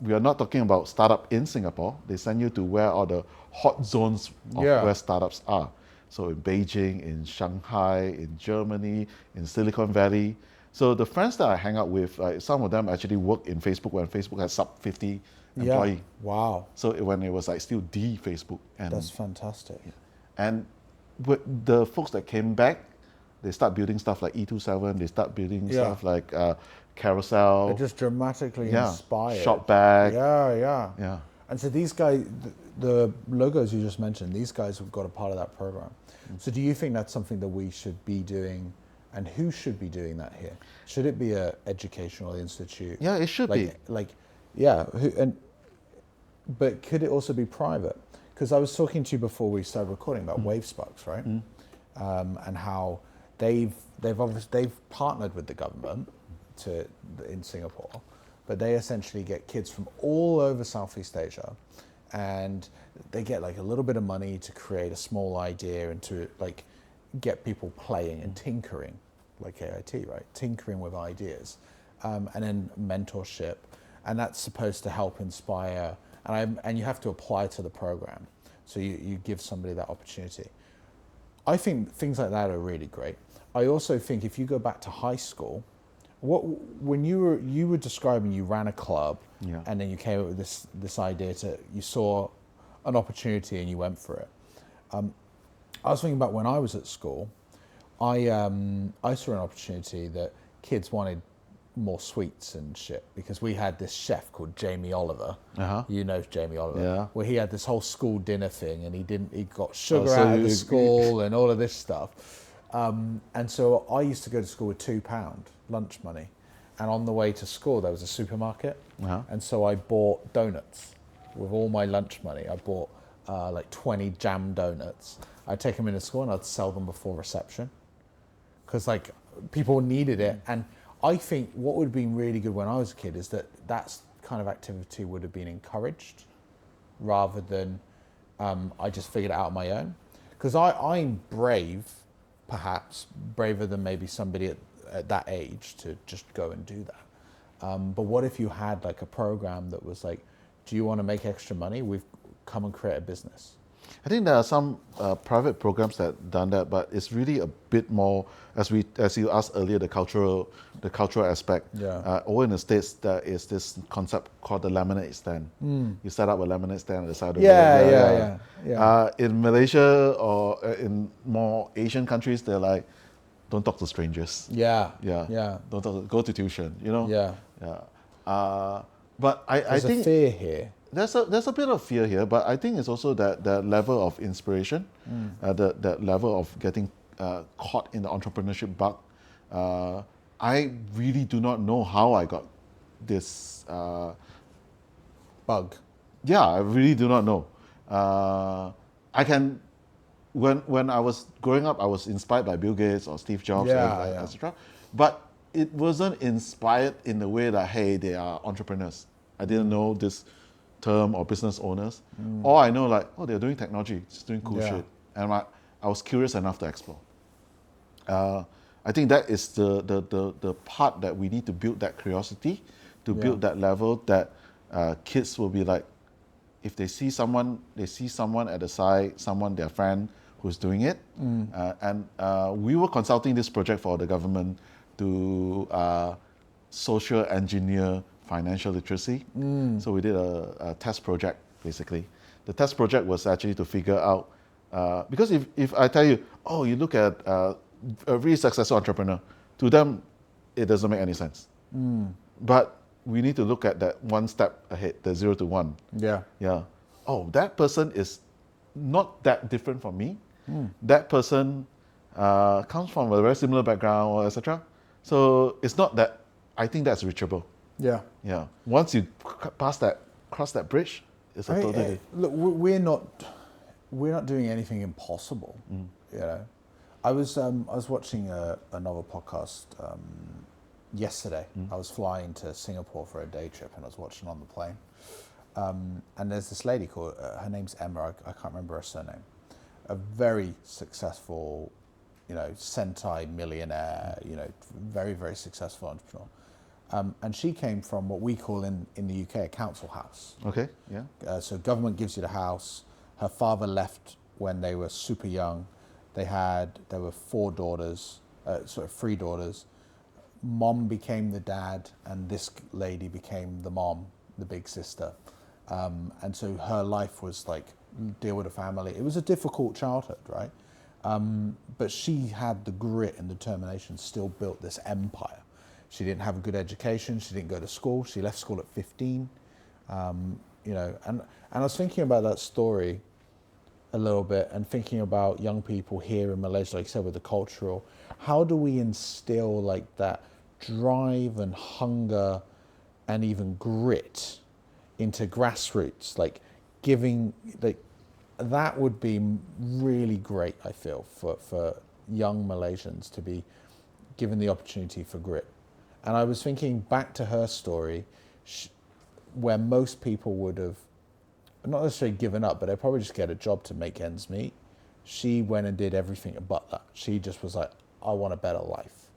Speaker 1: we are not talking about startup in Singapore. They send you to where all the hot zones of where startups are. So in Beijing, in Shanghai, in Germany, in Silicon Valley. So the friends that I hang out with, some of them actually work in Facebook when Facebook had sub 50 employee.
Speaker 2: Yeah. Wow.
Speaker 1: So when it was like still the Facebook. And
Speaker 2: that's fantastic.
Speaker 1: And with the folks that came back, they start building stuff like E27. They start building stuff like Carousel.
Speaker 2: They're just dramatically inspired.
Speaker 1: Shopback.
Speaker 2: Yeah. And so these guys, the logos you just mentioned, these guys have got a part of that program. So do you think that's something that we should be doing, and who should be doing that here? Should it be an educational institute?
Speaker 1: Yeah, it should be.
Speaker 2: But could it also be private? Because I was talking to you before we started recording about WaveSparks, right? And how they've they've partnered with the government in Singapore, but they essentially get kids from all over Southeast Asia, and they get like a little bit of money to create a small idea and to like get people playing and tinkering, like AIT, right? Tinkering with ideas, and then mentorship, and that's supposed to help inspire. And you have to apply to the program, so you give somebody that opportunity. I think things like that are really great. I also think if you go back to high school, when you were describing you ran a club,
Speaker 1: Yeah.
Speaker 2: and then you came up with this idea you saw an opportunity and you went for it. I was thinking about when I was at school, I saw an opportunity that kids wanted more sweets and shit, because we had this chef called Jamie Oliver.
Speaker 1: Uh-huh.
Speaker 2: You know Jamie Oliver,
Speaker 1: Yeah.
Speaker 2: where he had this whole school dinner thing, and he got sugar
Speaker 1: so
Speaker 2: out of the
Speaker 1: you-
Speaker 2: school and all of this stuff. And so I used to go to school with £2 lunch money, and on the way to school there was a supermarket,
Speaker 1: Uh-huh.
Speaker 2: and so I bought donuts with all my lunch money. I bought like 20 jam donuts. I'd take them into school and I'd sell them before reception, because like people needed it. And I think what would have been really good when I was a kid is that kind of activity would have been encouraged, rather than I just figured it out on my own. Because I'm brave, perhaps braver than maybe somebody at that age to just go and do that. But what if you had like a program that was like, do you want to make extra money? We've come and create a business.
Speaker 1: I think there are some private programs that done that, but it's really a bit more, as you asked earlier, the cultural aspect.
Speaker 2: Yeah.
Speaker 1: Over in the States, there is this concept called the lemonade stand. You set up a lemonade stand at the side of the road.
Speaker 2: Yeah.
Speaker 1: In Malaysia or in more Asian countries, they're like, don't talk to strangers.
Speaker 2: Yeah.
Speaker 1: Don't talk, go to tuition. You know.
Speaker 2: Yeah.
Speaker 1: But I
Speaker 2: There's
Speaker 1: think
Speaker 2: a fear here.
Speaker 1: there's a bit of fear here, but I think it's also that level of inspiration, that level of getting caught in the entrepreneurship bug. I really do not know how I got this
Speaker 2: Bug.
Speaker 1: Yeah, I really do not know. I can, when I was growing up, I was inspired by Bill Gates or Steve Jobs, etc. But it wasn't inspired in the way that, hey, they are entrepreneurs. I didn't know this term or business owners. All I know, like, oh, they're doing technology, just doing cool shit. And I was curious enough to explore. I think that is the part that we need to build, that curiosity, to build that level that kids will be like, if they see someone at the side, their friend who's doing it. And we were consulting this project for the government to social engineer financial literacy. So we did a test project, basically. The test project was actually to figure out, because if I tell you, oh, you look at a really successful entrepreneur, to them, it doesn't make any sense. But we need to look at that one step ahead, the 0 to 1. Yeah. Oh, that person is not that different from me. That person comes from a very similar background, or etc. So it's not that. I think that's reachable. Yeah. Once you cross that bridge, it's a totally.
Speaker 2: Look, we're not doing anything impossible. You know, I was watching another podcast yesterday. I was flying to Singapore for a day trip, and I was watching on the plane. And there's this lady called her name's Emma. I can't remember her surname. A very successful, Sentai millionaire. Very, very successful entrepreneur. And she came from what we call in the UK a council house.
Speaker 1: Okay, yeah.
Speaker 2: So government gives you the house. Her father left when they were super young. There were 3 daughters. Mom became the dad, and this lady became the mom, the big sister. And so her life was like deal with a family. It was a difficult childhood, right? But she had the grit and determination, still built this empire. She didn't have a good education. She didn't go to school. She left school at 15. And I was thinking about that story a little bit, and thinking about young people here in Malaysia, like I said, with the cultural. How do we instill like that drive and hunger and even grit into grassroots? Like giving, like that would be really great, I feel, for young Malaysians to be given the opportunity for grit. And I was thinking back to her story, where most people would have not necessarily given up, but they probably just get a job to make ends meet. She went and did everything but that. She just was like, I want a better life.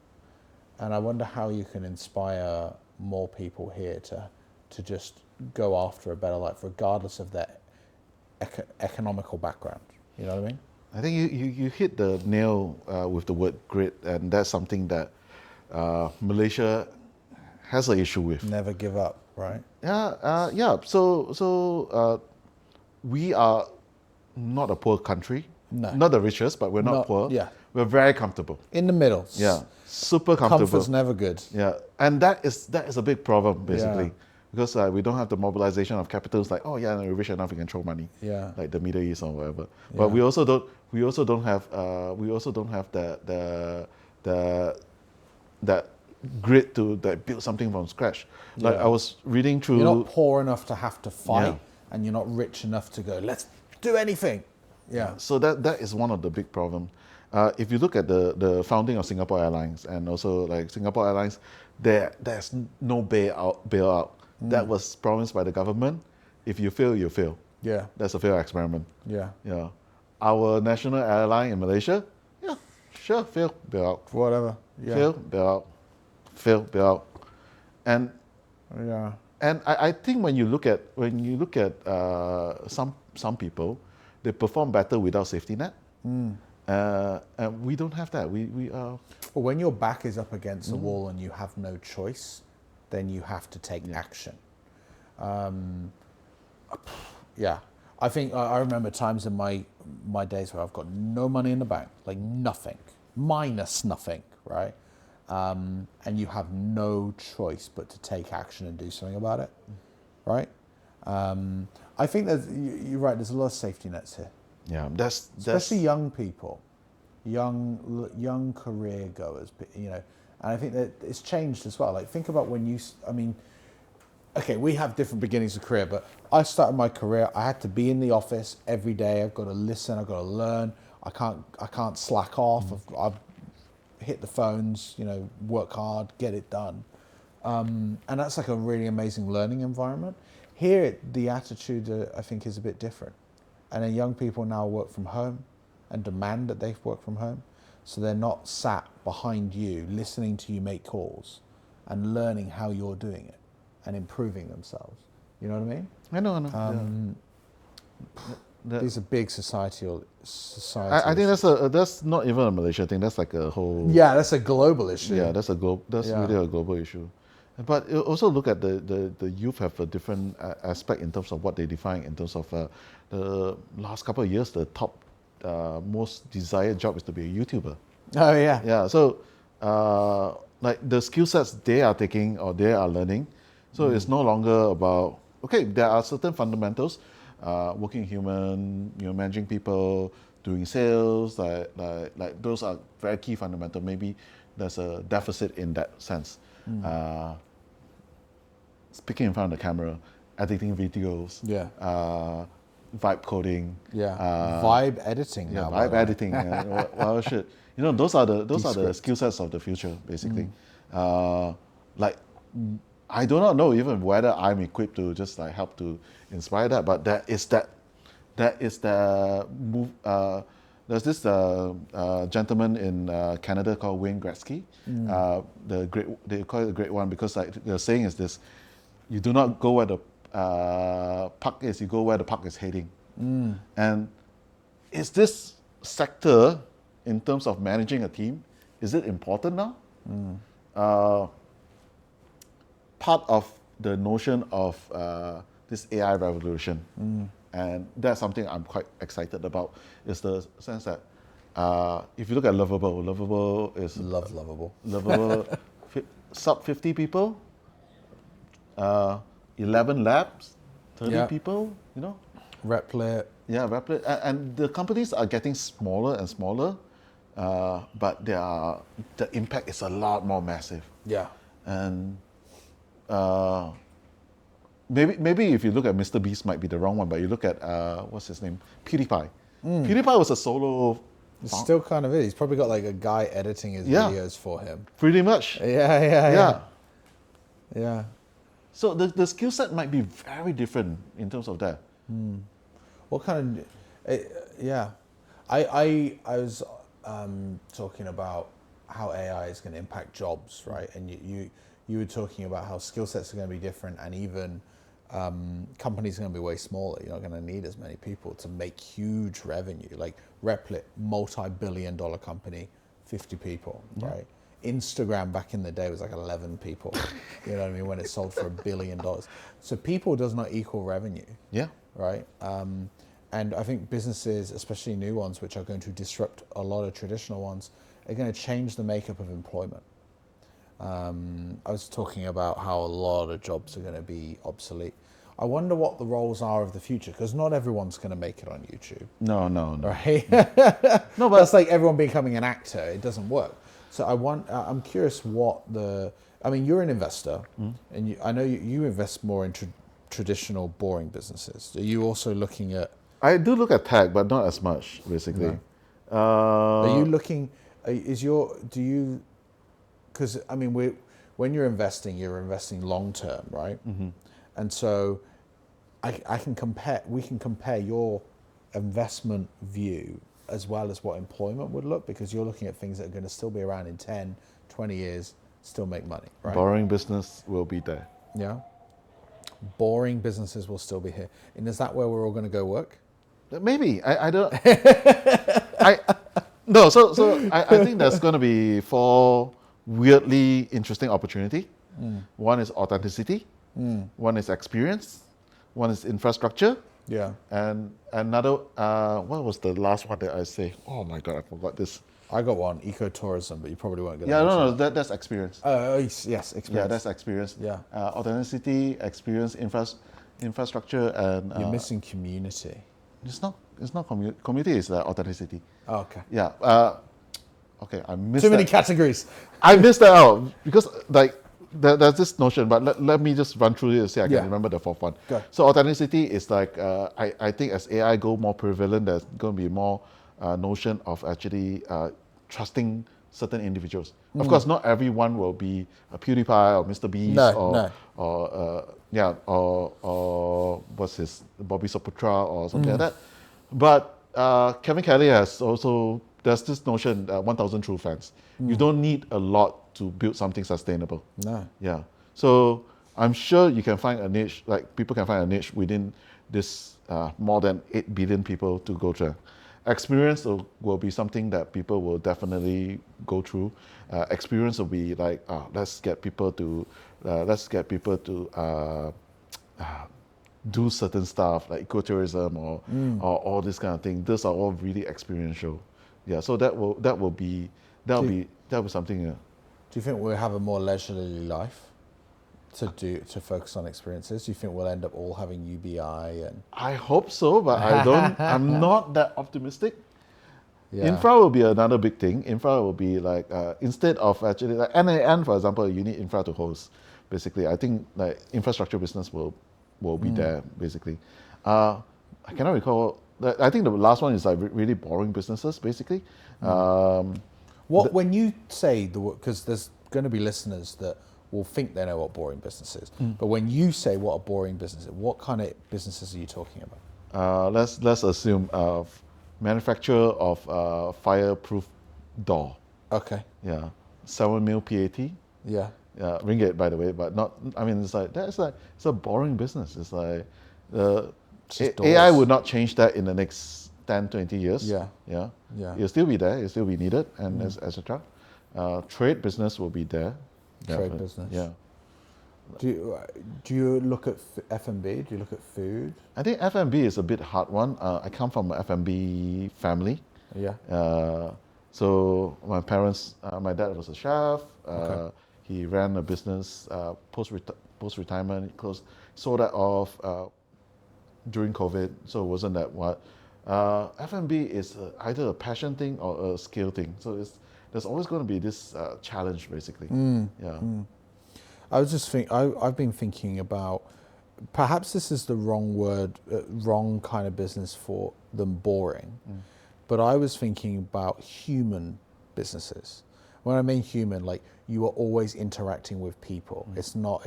Speaker 2: And I wonder how you can inspire more people here to just go after a better life, regardless of their economical background. You know what I mean?
Speaker 1: I think you hit the nail with the word grit, and that's something that Malaysia has an issue with.
Speaker 2: Never give up, right?
Speaker 1: Yeah. So we are not a poor country.
Speaker 2: No.
Speaker 1: Not the richest, but we're not poor.
Speaker 2: Yeah.
Speaker 1: We're very comfortable.
Speaker 2: In the middle.
Speaker 1: Yeah. Super comfortable.
Speaker 2: Comfort's never good.
Speaker 1: Yeah. And that is a big problem, basically.
Speaker 2: Yeah.
Speaker 1: Because we don't have the mobilization of capitals like, oh yeah, we're rich enough, we can throw money.
Speaker 2: Yeah.
Speaker 1: Like the Middle East or whatever.
Speaker 2: Yeah.
Speaker 1: But we also don't have that grit to build something from scratch. Like
Speaker 2: Yeah.
Speaker 1: I was reading through.
Speaker 2: You're not poor enough to have to fight,
Speaker 1: Yeah.
Speaker 2: and you're not rich enough to go, let's do anything. Yeah.
Speaker 1: So that is one of the big problems. If you look at the founding of Singapore Airlines, and also like Singapore Airlines, there's no bailout. That was promised by the government. If you fail, you fail.
Speaker 2: Yeah.
Speaker 1: That's a failed experiment.
Speaker 2: Yeah.
Speaker 1: Yeah. Our national airline in Malaysia, yeah, sure, fail, bailout.
Speaker 2: Whatever. Yeah.
Speaker 1: Fail, bailout. Fail, bailout. And
Speaker 2: Yeah.
Speaker 1: I think when you look at some people, they perform better without safety net. And we don't have that. We are.
Speaker 2: Well, when your back is up against the wall and you have no choice, then you have to take action. Yeah. I think I remember times in my days where I've got no money in the bank, like nothing, minus nothing, right? And you have no choice but to take action and do something about it, right? I think you're right. There's a lot of safety nets here,
Speaker 1: Yeah, that's
Speaker 2: especially young people, young career goers. You know, and I think that it's changed as well. Like think about when okay, we have different beginnings of career, but I started my career. I had to be in the office every day. I've got to listen. I've got to learn. I can't slack off. I've hit the phones. You know, work hard, get it done. And that's like a really amazing learning environment. Here, the attitude, I think, is a bit different. And then young people now work from home and demand that they work from home. So they're not sat behind you, listening to you make calls and learning how you're doing it and improving themselves. You know what I mean?
Speaker 1: I know.
Speaker 2: These are big societal.
Speaker 1: I think that's not even a Malaysia thing. That's like a whole.
Speaker 2: Yeah, that's a global issue.
Speaker 1: Yeah, that's really a global issue. But also look at the youth have a different aspect in terms of what they define in terms of the last couple of years. The top most desired job is to be a YouTuber.
Speaker 2: Oh yeah.
Speaker 1: Yeah. So like the skill sets they are taking or they are learning. So it's no longer about there are certain fundamentals. Working human, managing people, doing sales, like those are very key fundamental. Maybe there's a deficit in that sense. Speaking in front of the camera, editing videos, vibe coding,
Speaker 2: vibe editing.
Speaker 1: Yeah,
Speaker 2: now,
Speaker 1: vibe editing. Well, shit. Those are the skill sets of the future, basically. Like, I do not know even whether I'm equipped to just like help to inspire that, but that is the move. There's this gentleman in Canada called Wayne Gretzky. They call it the Great One because like the saying is this: you do not go where the puck is, you go where the puck is heading. And is this sector, in terms of managing a team, is it important now? Part of the notion of this AI revolution, and that's something I'm quite excited about, is the sense that if you look at Lovable is
Speaker 2: Lovable.
Speaker 1: sub 50 people, 11 labs, 30 people,
Speaker 2: Replit.
Speaker 1: Yeah, Replit, and the companies are getting smaller and smaller, but the impact is a lot more massive.
Speaker 2: Yeah.
Speaker 1: And maybe if you look at Mr. Beast might be the wrong one, but you look at what's his name, PewDiePie. PewDiePie was a solo
Speaker 2: It still kind of is. He's probably got like a guy editing his
Speaker 1: Yeah.
Speaker 2: videos for him.
Speaker 1: Pretty much.
Speaker 2: Yeah.
Speaker 1: So the skill set might be very different in terms of that.
Speaker 2: What kind of, yeah. I was talking about how AI is going to impact jobs, right? And you were talking about how skill sets are going to be different, and even companies are going to be way smaller. You're not going to need as many people to make huge revenue. Like Replit, multi-billion-dollar company, 50 people, right? Instagram back in the day was like 11 people. You know what I mean? When it sold for $1 billion. So people does not equal revenue.
Speaker 1: Yeah.
Speaker 2: Right. And I think businesses, especially new ones, which are going to disrupt a lot of traditional ones, are going to change the makeup of employment. I was talking about how a lot of jobs are going to be obsolete. I wonder what the roles are of the future, because not everyone's going to make it on YouTube.
Speaker 1: No.
Speaker 2: Right?
Speaker 1: No, but
Speaker 2: That's like everyone becoming an actor. It doesn't work. So I'm curious I mean, you're an investor, and I know you invest more in traditional, boring businesses. Are you also looking at...
Speaker 1: I do look at tech, but not as much, basically.
Speaker 2: No. Are you looking... Because, I mean, when you're investing long term, right? Mm-hmm. And so we can compare your investment view as well as what employment would look, because you're looking at things that are going to still be around in 10, 20 years, still make money, right?
Speaker 1: Boring business will be there.
Speaker 2: Yeah. Boring businesses will still be here. And is that where we're all going to go work?
Speaker 1: Maybe. I don't... No, so I think there's going to be 4 weirdly interesting opportunity. One is authenticity. One is experience. One is infrastructure.
Speaker 2: Yeah.
Speaker 1: And another, what was the last one that I say? Oh my God, I forgot this.
Speaker 2: I got one, ecotourism, but you probably won't get
Speaker 1: Yeah, no, that's experience.
Speaker 2: Yes, experience.
Speaker 1: Yeah, that's experience.
Speaker 2: Yeah.
Speaker 1: Authenticity, experience, infrastructure, and...
Speaker 2: You're missing community.
Speaker 1: It's not community is authenticity.
Speaker 2: Oh, okay.
Speaker 1: Yeah. Okay, I missed
Speaker 2: Too many
Speaker 1: that.
Speaker 2: categories.
Speaker 1: I missed that out because like there's this notion, but let me just run through it and see I can remember the 4th one.
Speaker 2: Go.
Speaker 1: So authenticity is like I think as AI go more prevalent, there's going to be more notion of actually trusting certain individuals. Of course, not everyone will be a PewDiePie or Mr. Beast or what's his Bobby Soputra or something like that. But Kevin Kelly has also, there's this notion 1,000 true fans. You don't need a lot to build something sustainable.
Speaker 2: No.
Speaker 1: Yeah. So I'm sure you can find a niche, like people can find a niche within this more than 8 billion people to go through. Experience will be something that people will definitely go through. Experience will be like, let's get people to do certain stuff like ecotourism or all this kind of thing. Those are all really experiential. Yeah, so that will be something.
Speaker 2: Do you think we'll have a more leisurely life to focus on experiences? Do you think we'll end up all having UBI and...
Speaker 1: I hope so, but I'm not that optimistic.
Speaker 2: Yeah.
Speaker 1: Infra will be another big thing. Infra will be like instead of actually like NAN, for example, you need infra to host. Basically, I think like infrastructure business will be there. Basically, I cannot recall. I think the last one is like really boring businesses. Basically,
Speaker 2: when you say the word, because there's going to be listeners that will think they know what boring business is, but when you say what a boring business is, what kind of businesses are you talking about?
Speaker 1: Let's assume manufacturer of fireproof door.
Speaker 2: Okay.
Speaker 1: Yeah, 7 mil PAT.
Speaker 2: Yeah.
Speaker 1: Ringgit, by the way, but not. I mean, it's a boring business. It's like AI would not change that in the next 10, 20 years.
Speaker 2: Yeah.
Speaker 1: It'll still be there. It'll still be needed, and etc. Trade business will be there.
Speaker 2: Trade business.
Speaker 1: Yeah.
Speaker 2: Do you look at F&B? Do you look at food?
Speaker 1: I think F&B is a bit hard one. I come from an F&B family.
Speaker 2: Yeah.
Speaker 1: So my parents, my dad was a chef.
Speaker 2: Okay.
Speaker 1: He ran a business post retirement. Sold that off during COVID. So it wasn't that what. F&B is either a passion thing or a skill thing. So there's always going to be this challenge, basically.
Speaker 2: I was just I've been thinking about, perhaps this is the wrong word, wrong kind of business for them, boring. but I was thinking about human businesses. When I mean human, like you are always interacting with people. It's not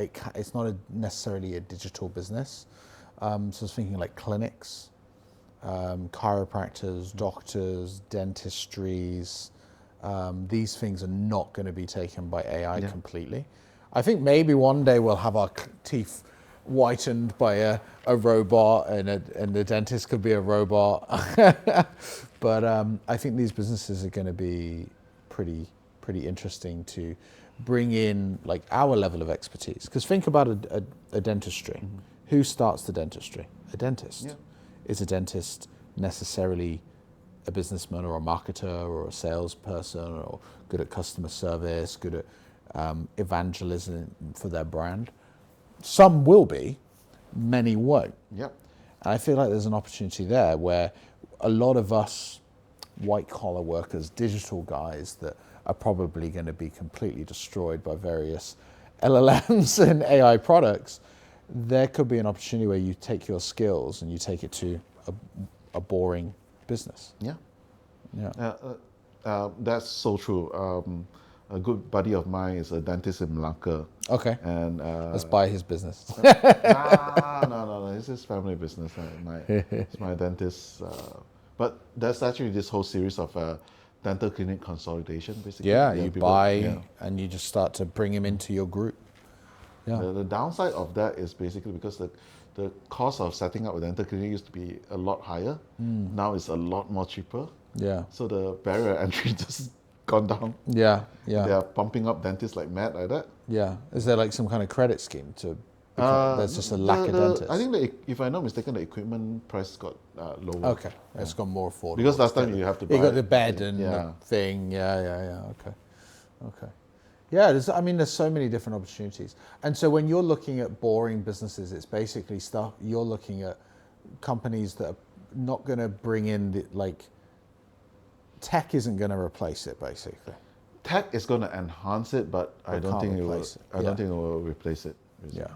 Speaker 2: necessarily a digital business. So I was thinking like clinics, chiropractors, doctors, dentistries. These things are not going to be taken by AI completely. I think maybe one day we'll have our teeth whitened by a robot, and the dentist could be a robot. But I think these businesses are going to be pretty interesting to bring in like our level of expertise. Because think about a dentistry. Mm-hmm. Who starts the dentistry? A dentist. Yeah. Is a dentist necessarily a businessman or a marketer or a salesperson or good at customer service, good at evangelism for their brand? Some will be, many won't.
Speaker 1: Yep.
Speaker 2: And I feel like there's an opportunity there where a lot of us white collar workers, digital guys that are probably going to be completely destroyed by various LLMs and AI products, there could be an opportunity where you take your skills and you take it to a boring business.
Speaker 1: Yeah.
Speaker 2: Yeah.
Speaker 1: That's so true. A good buddy of mine is a dentist in Malacca.
Speaker 2: Okay.
Speaker 1: And
Speaker 2: let's buy his business.
Speaker 1: No. It's his family business. It's my dentist. But that's actually this whole series of dental clinic consolidation, basically.
Speaker 2: Yeah, you buy and you just start to bring him into your group. Yeah.
Speaker 1: The downside of that is basically because the cost of setting up a dental clinic used to be a lot higher. Now it's a lot more cheaper.
Speaker 2: Yeah.
Speaker 1: So the barrier entry just gone down.
Speaker 2: Yeah.
Speaker 1: They are pumping up dentists like mad like that.
Speaker 2: Yeah. Is there like some kind of credit scheme to? There's just a lack of dentists.
Speaker 1: I think if I'm not mistaken, the equipment price got lower.
Speaker 2: Okay, it's got more affordable.
Speaker 1: Because last time you have to buy.
Speaker 2: You got the bed and the thing. Yeah. Okay. Yeah, there's so many different opportunities. And so when you're looking at boring businesses, it's basically stuff, you're looking at companies that are not going to bring in tech isn't going to replace it, basically.
Speaker 1: Tech is going to enhance it, but I don't think it will replace it.
Speaker 2: Yeah.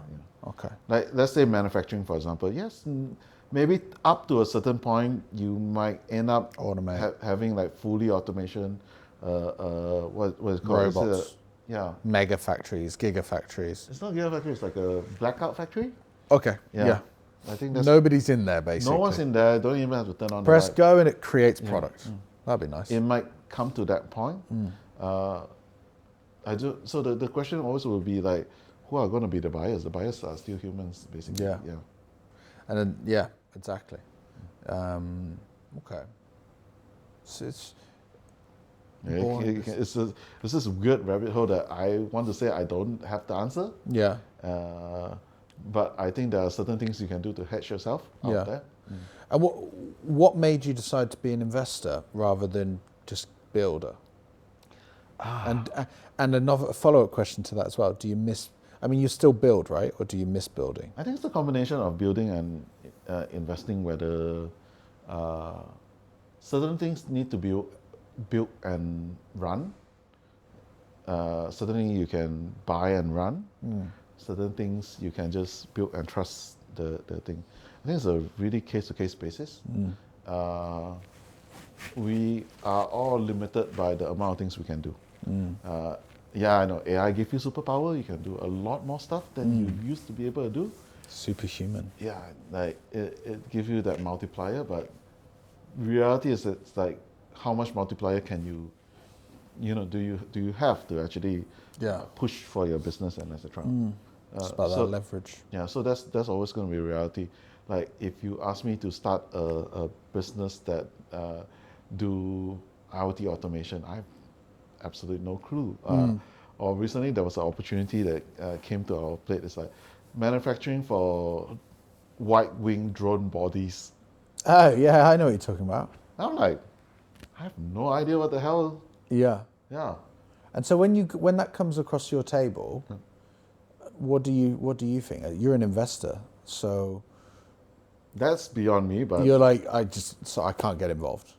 Speaker 2: Okay.
Speaker 1: Like, let's say manufacturing, for example. Yes, maybe up to a certain point, you might end up having like fully automation. What is it called?
Speaker 2: Robots.
Speaker 1: Yeah.
Speaker 2: Mega factories, gigafactories.
Speaker 1: It's not gigafactory. It's like a blackout factory.
Speaker 2: Okay. Yeah.
Speaker 1: I think that's
Speaker 2: nobody's in there basically.
Speaker 1: No one's in there. Don't even have to turn on.
Speaker 2: Press go and it creates product. That'd be nice.
Speaker 1: It might come to that point. So the question always will be like, who are going to be the buyers? The buyers are still humans, basically.
Speaker 2: Yeah. And then, exactly. Okay. So it's this weird rabbit hole that I want to say I don't have the answer. Yeah.
Speaker 1: But I think there are certain things you can do to hedge yourself out there.
Speaker 2: And what made you decide to be an investor rather than just builder? And another follow-up question to that as well. Do you miss? I mean, you still build, right? Or do you miss building?
Speaker 1: I think it's a combination of building and investing. Whether certain things need to be built and run. Certainly, you can buy and run. Certain things you can just build and trust the thing. I think it's a really case-to-case basis. We are all limited by the amount of things we can do. I know AI gives you superpower. You can do a lot more stuff than you used to be able to do.
Speaker 2: Superhuman.
Speaker 1: Yeah, like it gives you that multiplier, but reality is it's like how much multiplier can do you have to actually push for your business and etc.
Speaker 2: It's about that leverage.
Speaker 1: Yeah, so that's always going to be reality. Like if you ask me to start a business that do IoT automation, I have absolutely no clue. Or recently there was an opportunity that came to our plate. It's like manufacturing for white-wing drone bodies.
Speaker 2: Oh yeah, I know what you're talking about.
Speaker 1: I'm like, I have no idea what the hell.
Speaker 2: Yeah.
Speaker 1: Yeah.
Speaker 2: And so when that comes across your table, what do you think? You're an investor, so
Speaker 1: that's beyond me. But
Speaker 2: you're like, I can't get involved.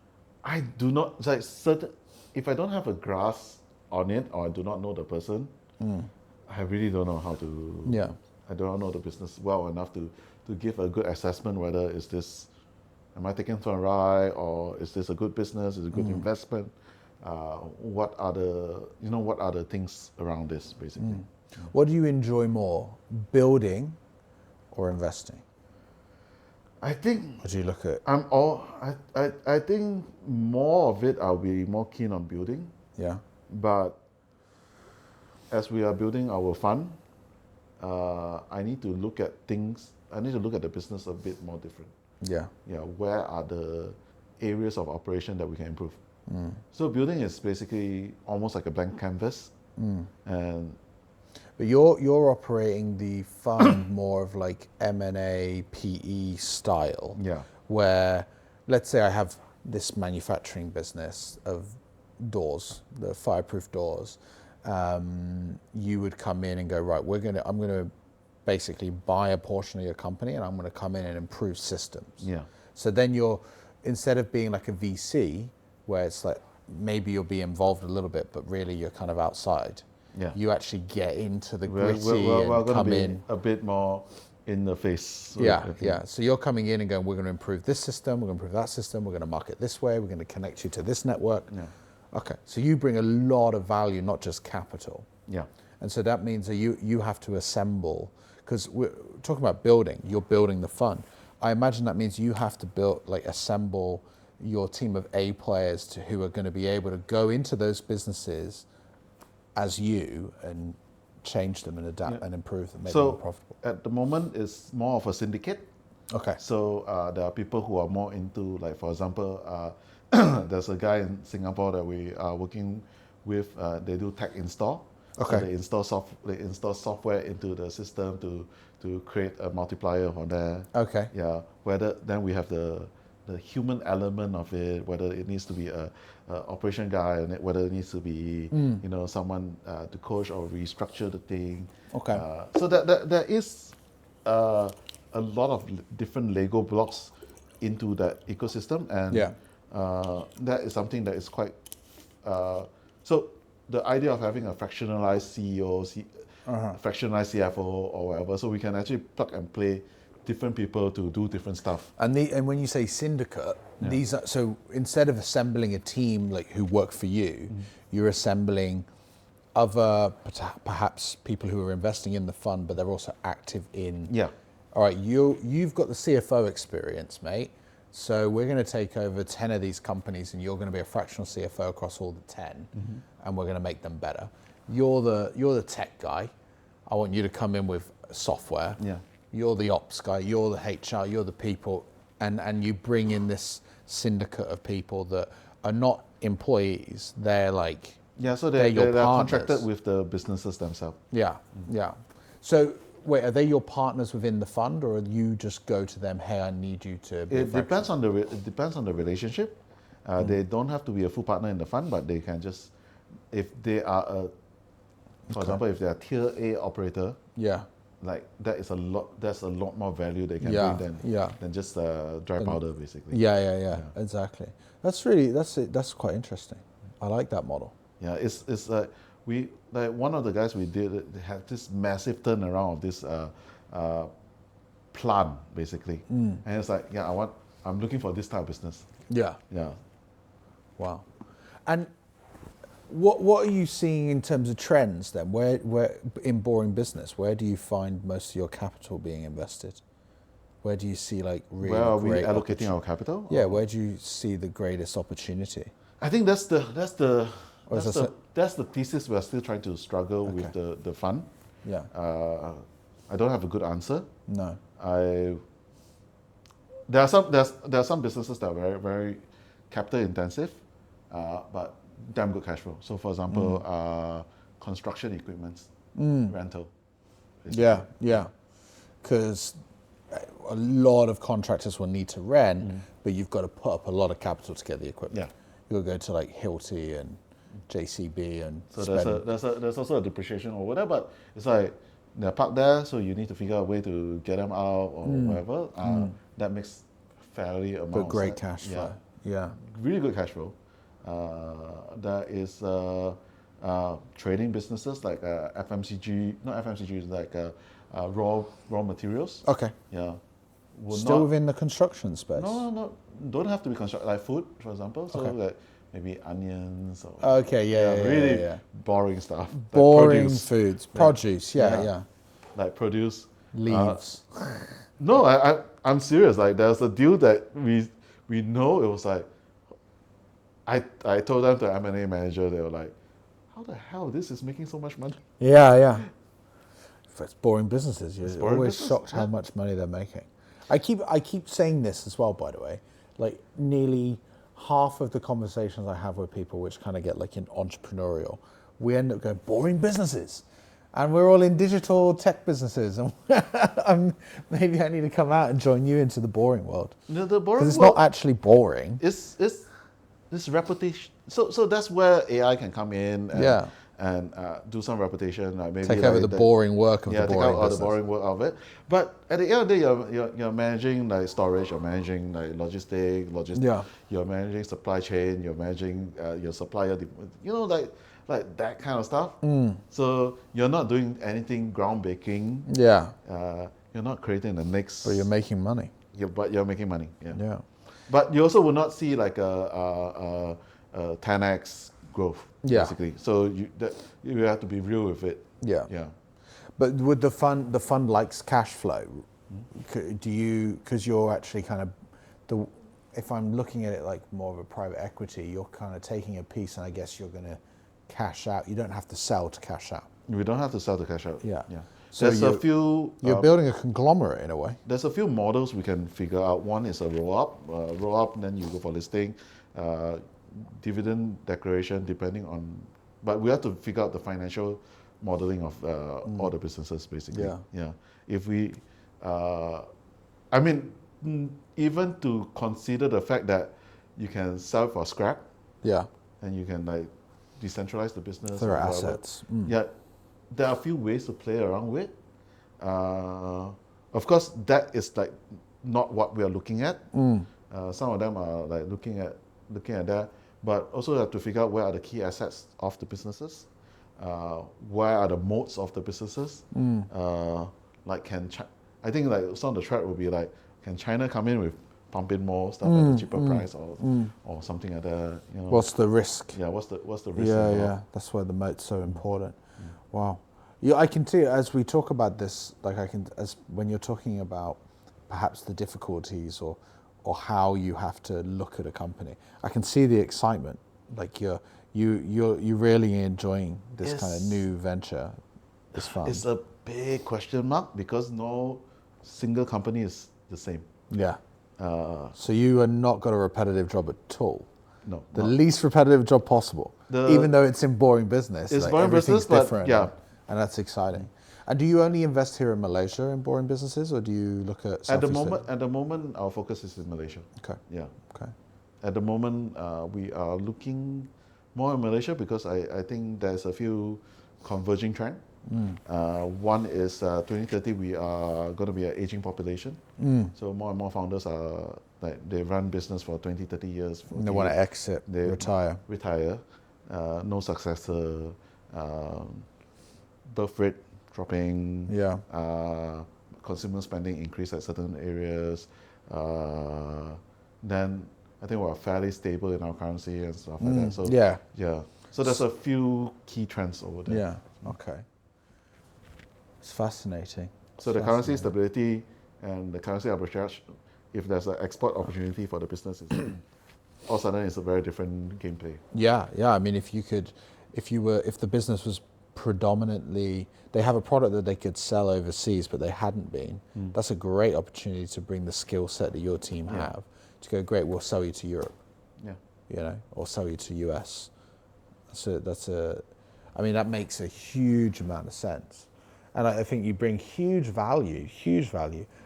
Speaker 1: I do not like certain. If I don't have a grasp on it, or I do not know the person, I really don't know how to. Yeah. I don't know the business well enough to give a good assessment whether is this Am I taking for a ride, or is this a good business? Is it a good investment? What are the things around this basically?
Speaker 2: What do you enjoy more, building or investing?
Speaker 1: I think
Speaker 2: Or do you look at
Speaker 1: I think more of it I'll be more keen on building,
Speaker 2: yeah,
Speaker 1: but as we are building our fund, I need to look at things. I need to look at the business a bit more different.
Speaker 2: yeah,
Speaker 1: Yeah, where are the areas of operation that we can improve? So building is basically almost like a blank canvas, and
Speaker 2: but you're operating the fund more of like M&A PE style,
Speaker 1: yeah,
Speaker 2: where let's say I have this manufacturing business of doors, the fireproof doors. You would come in and go, right, I'm gonna basically buy a portion of your company, and I'm gonna come in and improve systems.
Speaker 1: yeah,
Speaker 2: So then instead of being like a VC, where it's like maybe you'll be involved a little bit, but really you're kind of outside.
Speaker 1: yeah.
Speaker 2: You actually get into the
Speaker 1: We're
Speaker 2: gritty
Speaker 1: we're
Speaker 2: and
Speaker 1: going to
Speaker 2: come
Speaker 1: be
Speaker 2: in.
Speaker 1: a bit more in the face.
Speaker 2: Yeah,
Speaker 1: I think.
Speaker 2: yeah. So you're coming in and going, we're going to improve this system, we're going to improve that system, we're going to market this way, we're going to connect you to this network.
Speaker 1: Yeah.
Speaker 2: Okay, so you bring a lot of value, not just capital.
Speaker 1: Yeah.
Speaker 2: And so that means that you have to assemble, because we're talking about building, you're building the fund. I imagine that means you have to assemble your team of A players who are going to be able to go into those businesses as you and change them and adapt and improve them, make them more profitable.
Speaker 1: At the moment, it's more of a syndicate.
Speaker 2: Okay.
Speaker 1: So there are people who are more into, like, for example, there's a guy in Singapore that we are working with. They do tech install.
Speaker 2: Okay.
Speaker 1: So they install software into the system to create a multiplier on there.
Speaker 2: Okay.
Speaker 1: Yeah. Whether then we have the human element of it, whether it needs to be a operation guy, and whether it needs to be someone to coach or restructure the thing.
Speaker 2: Okay.
Speaker 1: So that there is a lot of different Lego blocks into that ecosystem, and that is something that is quite. So the idea of having a fractionalized CEO, fractionalized CFO, or whatever, so we can actually plug and play different people to do different stuff.
Speaker 2: And when you say syndicate, these are, so instead of assembling a team like who work for you, you're assembling other perhaps people who are investing in the fund, but they're also active in.
Speaker 1: Yeah.
Speaker 2: All right, you've got the CFO experience, mate. So we're going to take over 10 of these companies, and you're going to be a fractional CFO across all the 10, and we're going to make them better. You're the tech guy. I want you to come in with software.
Speaker 1: Yeah.
Speaker 2: You're the ops guy. You're the HR. You're the people, and you bring in this syndicate of people that are not employees. They're like
Speaker 1: So
Speaker 2: they're your
Speaker 1: they're
Speaker 2: partners.
Speaker 1: contracted with the businesses themselves.
Speaker 2: Yeah, yeah. So wait, are they your partners within the fund, or you just go to them? Hey, I need you to.
Speaker 1: It depends on the relationship. They don't have to be a full partner in the fund, but they can just, if they are for example, if they are tier A operator.
Speaker 2: Yeah.
Speaker 1: Like that's a lot more value they can bring than just dry powder basically.
Speaker 2: Yeah. Exactly. That's quite interesting. I like that model.
Speaker 1: Yeah, it's we, like, one of the guys we did had this massive turnaround of this plant basically, and it's like, I'm looking for this type of business.
Speaker 2: Yeah.
Speaker 1: Yeah.
Speaker 2: Wow. And what are you seeing in terms of trends then? Where in boring business, where do you find most of your capital being invested? Where do you see like really
Speaker 1: Where are we
Speaker 2: great
Speaker 1: allocating our capital?
Speaker 2: Yeah, where do you see the greatest opportunity?
Speaker 1: I think that's the thesis we're still trying to struggle with the fund.
Speaker 2: Yeah.
Speaker 1: I don't have a good answer.
Speaker 2: No.
Speaker 1: There are some businesses that are very, very capital intensive, but damn good cash flow. So for example, construction equipment rental.
Speaker 2: Yeah, because a lot of contractors will need to rent, but you've got to put up a lot of capital to get the equipment.
Speaker 1: Yeah.
Speaker 2: You'll go to like Hilti and JCB and
Speaker 1: so there's also a depreciation or whatever, but it's like they're parked there, so you need to figure out a way to get them out or whatever. That makes fairly amount.
Speaker 2: But great cash flow. Yeah.
Speaker 1: Really good cash flow. There is trading businesses like FMCG, not FMCG, like raw materials.
Speaker 2: Okay.
Speaker 1: Yeah, will
Speaker 2: Still
Speaker 1: not.
Speaker 2: within the construction space?
Speaker 1: No, don't have to be construct like food, for example. So
Speaker 2: Okay.
Speaker 1: like maybe onions or
Speaker 2: Okay, yeah,
Speaker 1: really boring stuff. Like
Speaker 2: Boring
Speaker 1: produce.
Speaker 2: foods, produce, yeah.
Speaker 1: Like produce.
Speaker 2: Leaves.
Speaker 1: No, I'm serious. Like there's a deal that we know. It was like I told them the M&A manager. They were like, how the hell this is making so much money?
Speaker 2: Yeah. It's boring businesses. You're
Speaker 1: boring
Speaker 2: always
Speaker 1: business,
Speaker 2: shocked how much money they're making. I keep saying this as well, by the way. Like nearly half of the conversations I have with people, which kind of get like in entrepreneurial, we end up going boring businesses, and we're all in digital tech businesses. And maybe I need to come out and join you into the boring world,
Speaker 1: No, the boring
Speaker 2: because it's
Speaker 1: world
Speaker 2: not actually boring.
Speaker 1: It's this reputation. So that's where AI can come in. And do some reputation, like maybe
Speaker 2: Take over the boring work of the boring
Speaker 1: take out all
Speaker 2: business.
Speaker 1: the boring work of it. But at the end of the day, you're managing like storage, you're managing like logistics,
Speaker 2: Yeah.
Speaker 1: you're managing supply chain, you're managing your supplier, like that kind of stuff. So you're not doing anything groundbreaking.
Speaker 2: Yeah,
Speaker 1: You're not creating the next.
Speaker 2: but you're making money.
Speaker 1: But you're making money. Yeah.
Speaker 2: Yeah.
Speaker 1: But you also will not see like a 10x growth,
Speaker 2: Yeah.
Speaker 1: basically. So you have to be real with it.
Speaker 2: Yeah.
Speaker 1: Yeah.
Speaker 2: But with the fund likes cash flow. Do you, because you're actually kind of if I'm looking at it like more of a private equity, you're kind of taking a piece, and I guess you're going to cash out. You don't have to sell to cash out.
Speaker 1: We don't have to sell the cash out.
Speaker 2: Yeah.
Speaker 1: Yeah.
Speaker 2: So
Speaker 1: There's a few.
Speaker 2: You're building a conglomerate in a way.
Speaker 1: There's a few models we can figure out. One is a roll up, then you go for listing, dividend declaration, depending on. But we have to figure out the financial modeling of all the businesses, basically.
Speaker 2: Yeah.
Speaker 1: If we, I mean, even to consider the fact that you can sell for scrap.
Speaker 2: Yeah.
Speaker 1: And you can like decentralize the business.
Speaker 2: There are assets.
Speaker 1: Yeah, there are a few ways to play around with. Of course, that is like not what we are looking at. Some of them are like looking at that, but also have to figure out where are the key assets of the businesses, where are the modes of the businesses. Like I think like some of the threat will be like, can China come in with pumping more stuff at a cheaper price or something like that? You know?
Speaker 2: What's the risk?
Speaker 1: Yeah, what's the risk?
Speaker 2: Yeah. That's why the moat's so important. Wow. Yeah, I can see as we talk about this, like as when you're talking about perhaps the difficulties or how you have to look at a company, I can see the excitement. Like you're really enjoying this kind of new venture, this fund.
Speaker 1: It's a big question mark because no single company is the same.
Speaker 2: Yeah. So you are not got a repetitive job at all.
Speaker 1: No.
Speaker 2: The least repetitive job possible. Even though it's in boring business.
Speaker 1: It's
Speaker 2: like
Speaker 1: boring business, but
Speaker 2: different.
Speaker 1: yeah.
Speaker 2: And that's exciting. And do you only invest here in Malaysia in boring businesses, or do you look at Southeast Asia?
Speaker 1: At the moment, our focus is in Malaysia.
Speaker 2: Okay.
Speaker 1: Yeah.
Speaker 2: Okay.
Speaker 1: At the moment, we are looking more in Malaysia because I think there's a few converging trends. One is 2030, we are going to be an aging population. So more and more founders are like they run business for 20, 30 years.
Speaker 2: They want to exit, retire.
Speaker 1: No successor. Birth rate dropping.
Speaker 2: Yeah.
Speaker 1: Consumer spending increase at certain areas. Then I think we're fairly stable in our currency and stuff like that. So yeah. So there's a few key trends over there.
Speaker 2: Yeah. Okay. It's fascinating.
Speaker 1: So the currency stability and the currency arbitrage, if there's an export opportunity for the business, all of a sudden it's a very different gameplay.
Speaker 2: Yeah. I mean, if the business was predominantly, they have a product that they could sell overseas, but they hadn't been. That's a great opportunity to bring the skill set that your team have to go, great, we'll sell you to Europe. Yeah. Or sell you to US. I mean, that makes a huge amount of sense. And I think you bring huge value,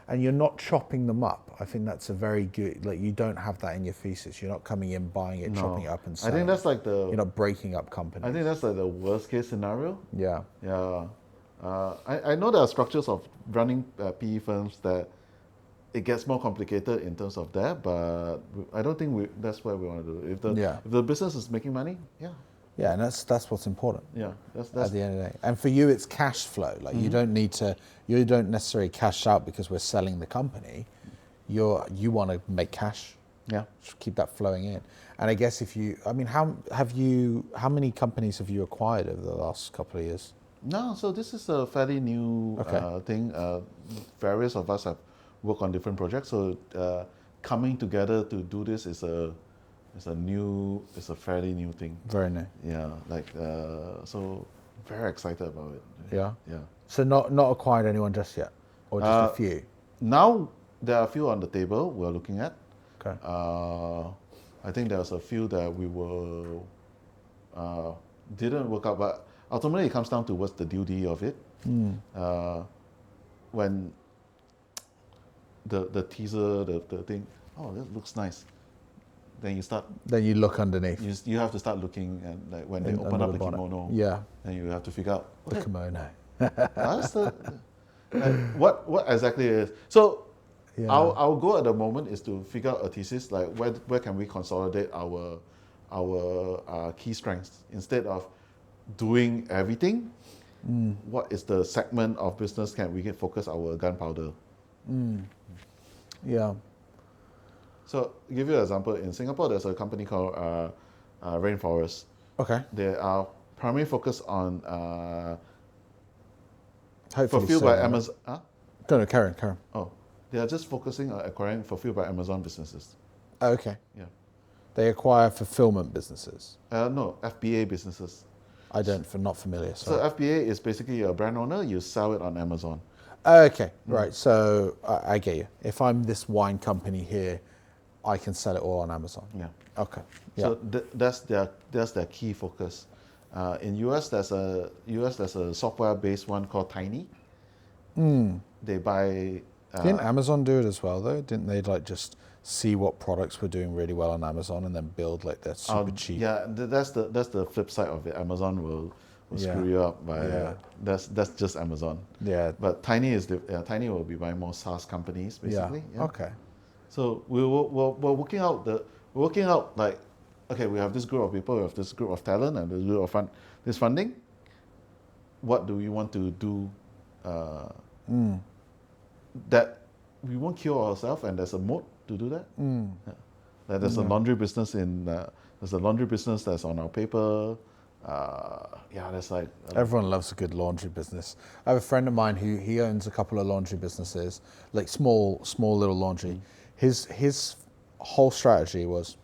Speaker 2: and you're not chopping them up. I think that's a very good, like you don't have that in your thesis. You're not coming in, buying it, chopping it up and selling.
Speaker 1: I think that's like
Speaker 2: you're not breaking up companies.
Speaker 1: I think that's like the worst case scenario.
Speaker 2: Yeah.
Speaker 1: I know there are structures of running PE firms that it gets more complicated in terms of that, but I don't think that's what we want to do. If the business is making money,
Speaker 2: Yeah, and that's what's important.
Speaker 1: Yeah, that's
Speaker 2: at the end of the day. And for you, it's cash flow. Like you don't necessarily cash out because we're selling the company. you want to make cash,
Speaker 1: Yeah.
Speaker 2: just keep that flowing in. And I guess how many companies have you acquired over the last couple of years?
Speaker 1: No, so this is a fairly new
Speaker 2: Okay.
Speaker 1: thing. Various of us have worked on different projects. So coming together to do this is a fairly new thing.
Speaker 2: Very new.
Speaker 1: Yeah, so very excited about it.
Speaker 2: Yeah.
Speaker 1: Yeah.
Speaker 2: So not acquired anyone just yet, or just a few.
Speaker 1: Now there are a few on the table we're looking at.
Speaker 2: Okay.
Speaker 1: I think there's a few that we were didn't work out, but ultimately it comes down to what's the duty of it. When the teaser, the thing, oh, that looks nice. Then
Speaker 2: Then you look underneath.
Speaker 1: you have to start looking, and like when they
Speaker 2: And
Speaker 1: open
Speaker 2: under
Speaker 1: up
Speaker 2: the
Speaker 1: the
Speaker 2: bonnet.
Speaker 1: kimono,
Speaker 2: Yeah.
Speaker 1: then you have to figure out
Speaker 2: The kimono.
Speaker 1: that's the like, what exactly it is. So
Speaker 2: Yeah.
Speaker 1: our goal at the moment is to figure out a thesis, like where can we consolidate our key strengths instead of doing everything. What is the segment of business can we focus our gunpowder?
Speaker 2: Yeah.
Speaker 1: So give you an example, in Singapore there's a company called Rainforest.
Speaker 2: Okay.
Speaker 1: They are primarily focused on
Speaker 2: Hopefully
Speaker 1: fulfilled by Amazon. Huh?
Speaker 2: No, Karen.
Speaker 1: Oh, they are just focusing on acquiring fulfilled by Amazon businesses.
Speaker 2: Oh, okay.
Speaker 1: Yeah.
Speaker 2: They acquire fulfillment businesses.
Speaker 1: No, FBA businesses.
Speaker 2: Not familiar.
Speaker 1: So
Speaker 2: Sorry.
Speaker 1: FBA is basically a brand owner. You sell it on Amazon.
Speaker 2: Oh, okay. Right. So I get you. If I'm this wine company here, I can sell it all on Amazon.
Speaker 1: Yeah.
Speaker 2: Okay. Yeah.
Speaker 1: So that's their key focus. In US, there's a software-based one called Tiny. They buy.
Speaker 2: Didn't Amazon do it as well though? Didn't they like just see what products were doing really well on Amazon and then build like their super cheap?
Speaker 1: Yeah, that's the flip side of it. Amazon will
Speaker 2: Yeah.
Speaker 1: screw you up by
Speaker 2: Yeah.
Speaker 1: that's just Amazon.
Speaker 2: Yeah.
Speaker 1: But Tiny Tiny will be buying more SaaS companies basically.
Speaker 2: Yeah. Okay.
Speaker 1: So we're working out like, okay, we have this group of people, we have this group of talent, and this group of this funding. What do we want to do? That we won't kill ourselves, and there's a mode to do that. Yeah. Like there's a laundry business that's on our paper. There's like
Speaker 2: Everyone loves a good laundry business. I have a friend of mine who he owns a couple of laundry businesses, like small little laundry. His whole strategy was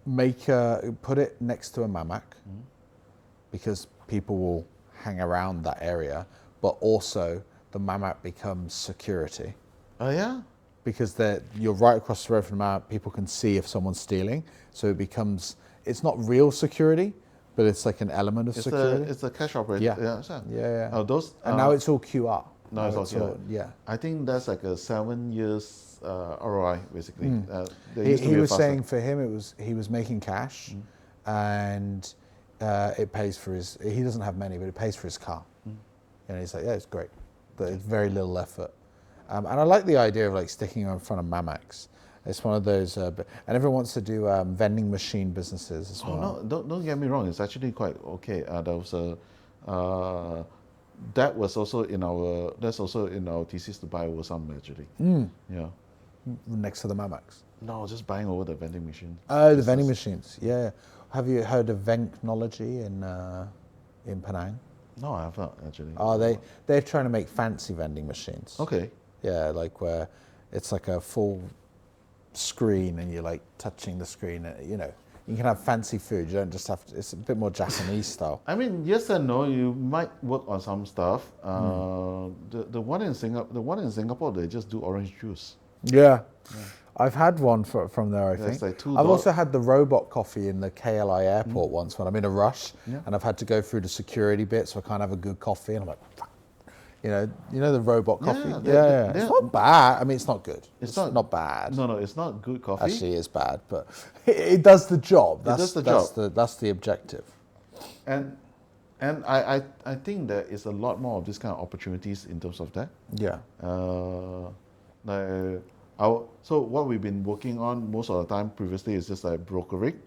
Speaker 2: put it next to a Mamac because people will hang around that area, but also the Mamac becomes security
Speaker 1: oh yeah.
Speaker 2: because you're right across the road from the Mamac. People can see if someone's stealing, so it's not real security, but it's like an element of security.
Speaker 1: It's a cash operator.
Speaker 2: Yeah.
Speaker 1: Sure.
Speaker 2: Yeah.
Speaker 1: Those
Speaker 2: And now it's all QR.
Speaker 1: now it's all
Speaker 2: yeah.
Speaker 1: I think that's like a 7 years ROI basically.
Speaker 2: He was saying for him he was making cash, and it pays for he doesn't have many, but it pays for his car. And he's like, yeah, it's great. But it's very little effort. And I like the idea of like sticking in front of Mamacs. It's one of those, and everyone wants to do vending machine businesses as well.
Speaker 1: No, don't get me wrong. It's actually quite okay. That was also in our thesis to buy over some actually. Yeah.
Speaker 2: Next to the Mamacs.
Speaker 1: No, just buying over the vending machine.
Speaker 2: Oh, the vending machines. Yeah. Have you heard of Venknology in Penang?
Speaker 1: No, I have not actually.
Speaker 2: They're trying to make fancy vending machines.
Speaker 1: Okay.
Speaker 2: Yeah, like where it's like a full screen and you're like touching the screen. You can have fancy food. You don't just have to. It's a bit more Japanese style.
Speaker 1: I mean, yes and no. You might work on some stuff. The one in Singapore, they just do orange juice.
Speaker 2: Yeah. I've had one from there, I think.
Speaker 1: It's like
Speaker 2: I've also had the robot coffee in the KLI airport once when I'm in a rush and I've had to go through the security bit so I can't have a good coffee and I'm like, fuck. You know the robot coffee? Yeah. It's not bad. I mean, it's not good. It's not bad.
Speaker 1: No, it's not good coffee.
Speaker 2: Actually, it's bad, but it does the job.
Speaker 1: Does the job.
Speaker 2: That's the objective.
Speaker 1: And I think there is a lot more of this kind of opportunities in terms of that.
Speaker 2: Yeah.
Speaker 1: So what we've been working on most of the time previously is just like brokering.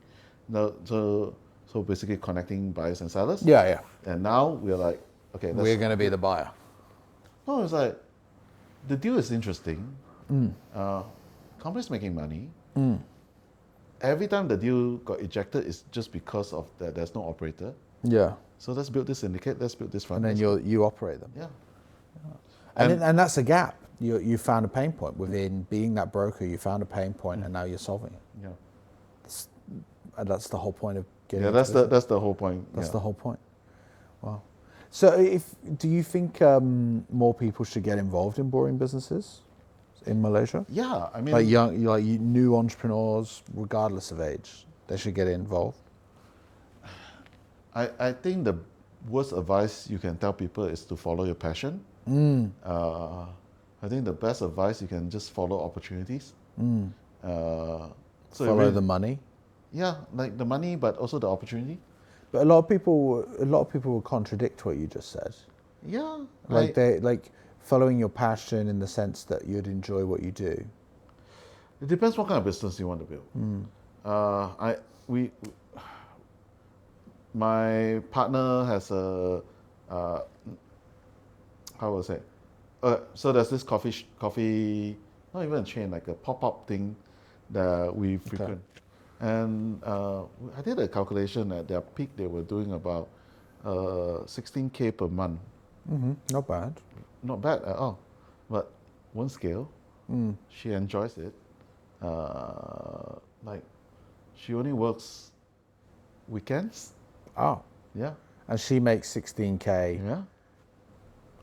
Speaker 1: So basically connecting buyers and sellers.
Speaker 2: Yeah.
Speaker 1: And now we're like, okay,
Speaker 2: we're going to be the buyer.
Speaker 1: No, it's like the deal is interesting. Companies making money. Every time the deal got ejected, it's just because of that there's no operator.
Speaker 2: Yeah.
Speaker 1: So let's build this syndicate. Let's build this fund.
Speaker 2: And then you operate them.
Speaker 1: Yeah.
Speaker 2: And that's a gap. You found a pain point within being that broker. You found a pain point, and now you're solving it.
Speaker 1: Yeah.
Speaker 2: And that's the whole point of getting.
Speaker 1: Yeah. That's the whole point.
Speaker 2: That's
Speaker 1: yeah.
Speaker 2: the whole point. Wow. So, do you think more people should get involved in boring businesses in Malaysia?
Speaker 1: Yeah. I mean,
Speaker 2: Like new entrepreneurs, regardless of age, they should get involved.
Speaker 1: I think the worst advice you can tell people is to follow your passion. I think the best advice you can just follow opportunities. So
Speaker 2: Follow the money.
Speaker 1: Yeah, like the money, but also the opportunity.
Speaker 2: But a lot of people will contradict what you just said.
Speaker 1: Yeah,
Speaker 2: Like following your passion in the sense that you'd enjoy what you do.
Speaker 1: it depends what kind of business you want to build. My partner has a how would I say? So there's this coffee, not even a chain, like a pop-up thing that we frequent. And I did a calculation at their peak. They were doing about 16K per month.
Speaker 2: Not bad.
Speaker 1: Not bad at all, but one scale. She enjoys it. Like she only works weekends.
Speaker 2: Oh,
Speaker 1: Yeah,
Speaker 2: and she makes 16K,
Speaker 1: yeah.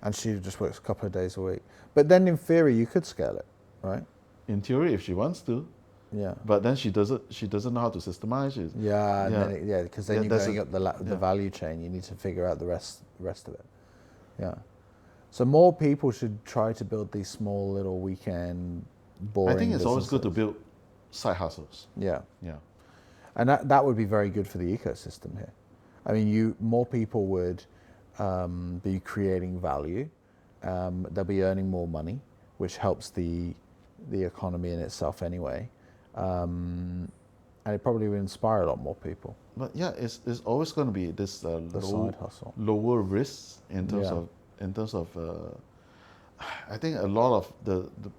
Speaker 2: and she just works a couple of days a week. But then, in theory, you could scale it, right?
Speaker 1: In theory, if she wants to,
Speaker 2: Yeah.
Speaker 1: but then she doesn't know how to systemize it.
Speaker 2: Yeah,
Speaker 1: Yeah.
Speaker 2: because then
Speaker 1: Yeah,
Speaker 2: you're
Speaker 1: that's
Speaker 2: going
Speaker 1: a-
Speaker 2: up the value chain. You need to figure out the rest of it. Yeah. So more people should try to build these small little weekend boring.
Speaker 1: I think it's always good to
Speaker 2: businesses.
Speaker 1: build side hustles.
Speaker 2: Yeah,
Speaker 1: Yeah,
Speaker 2: and that would be very good for the ecosystem here. I mean, more people would be creating value. They'll be earning more money, which helps the economy in itself anyway. And it probably would inspire a lot more people.
Speaker 1: but yeah, it's always going to be this
Speaker 2: Side hustle.
Speaker 1: lower risks in terms
Speaker 2: Yeah.
Speaker 1: of. I think a lot of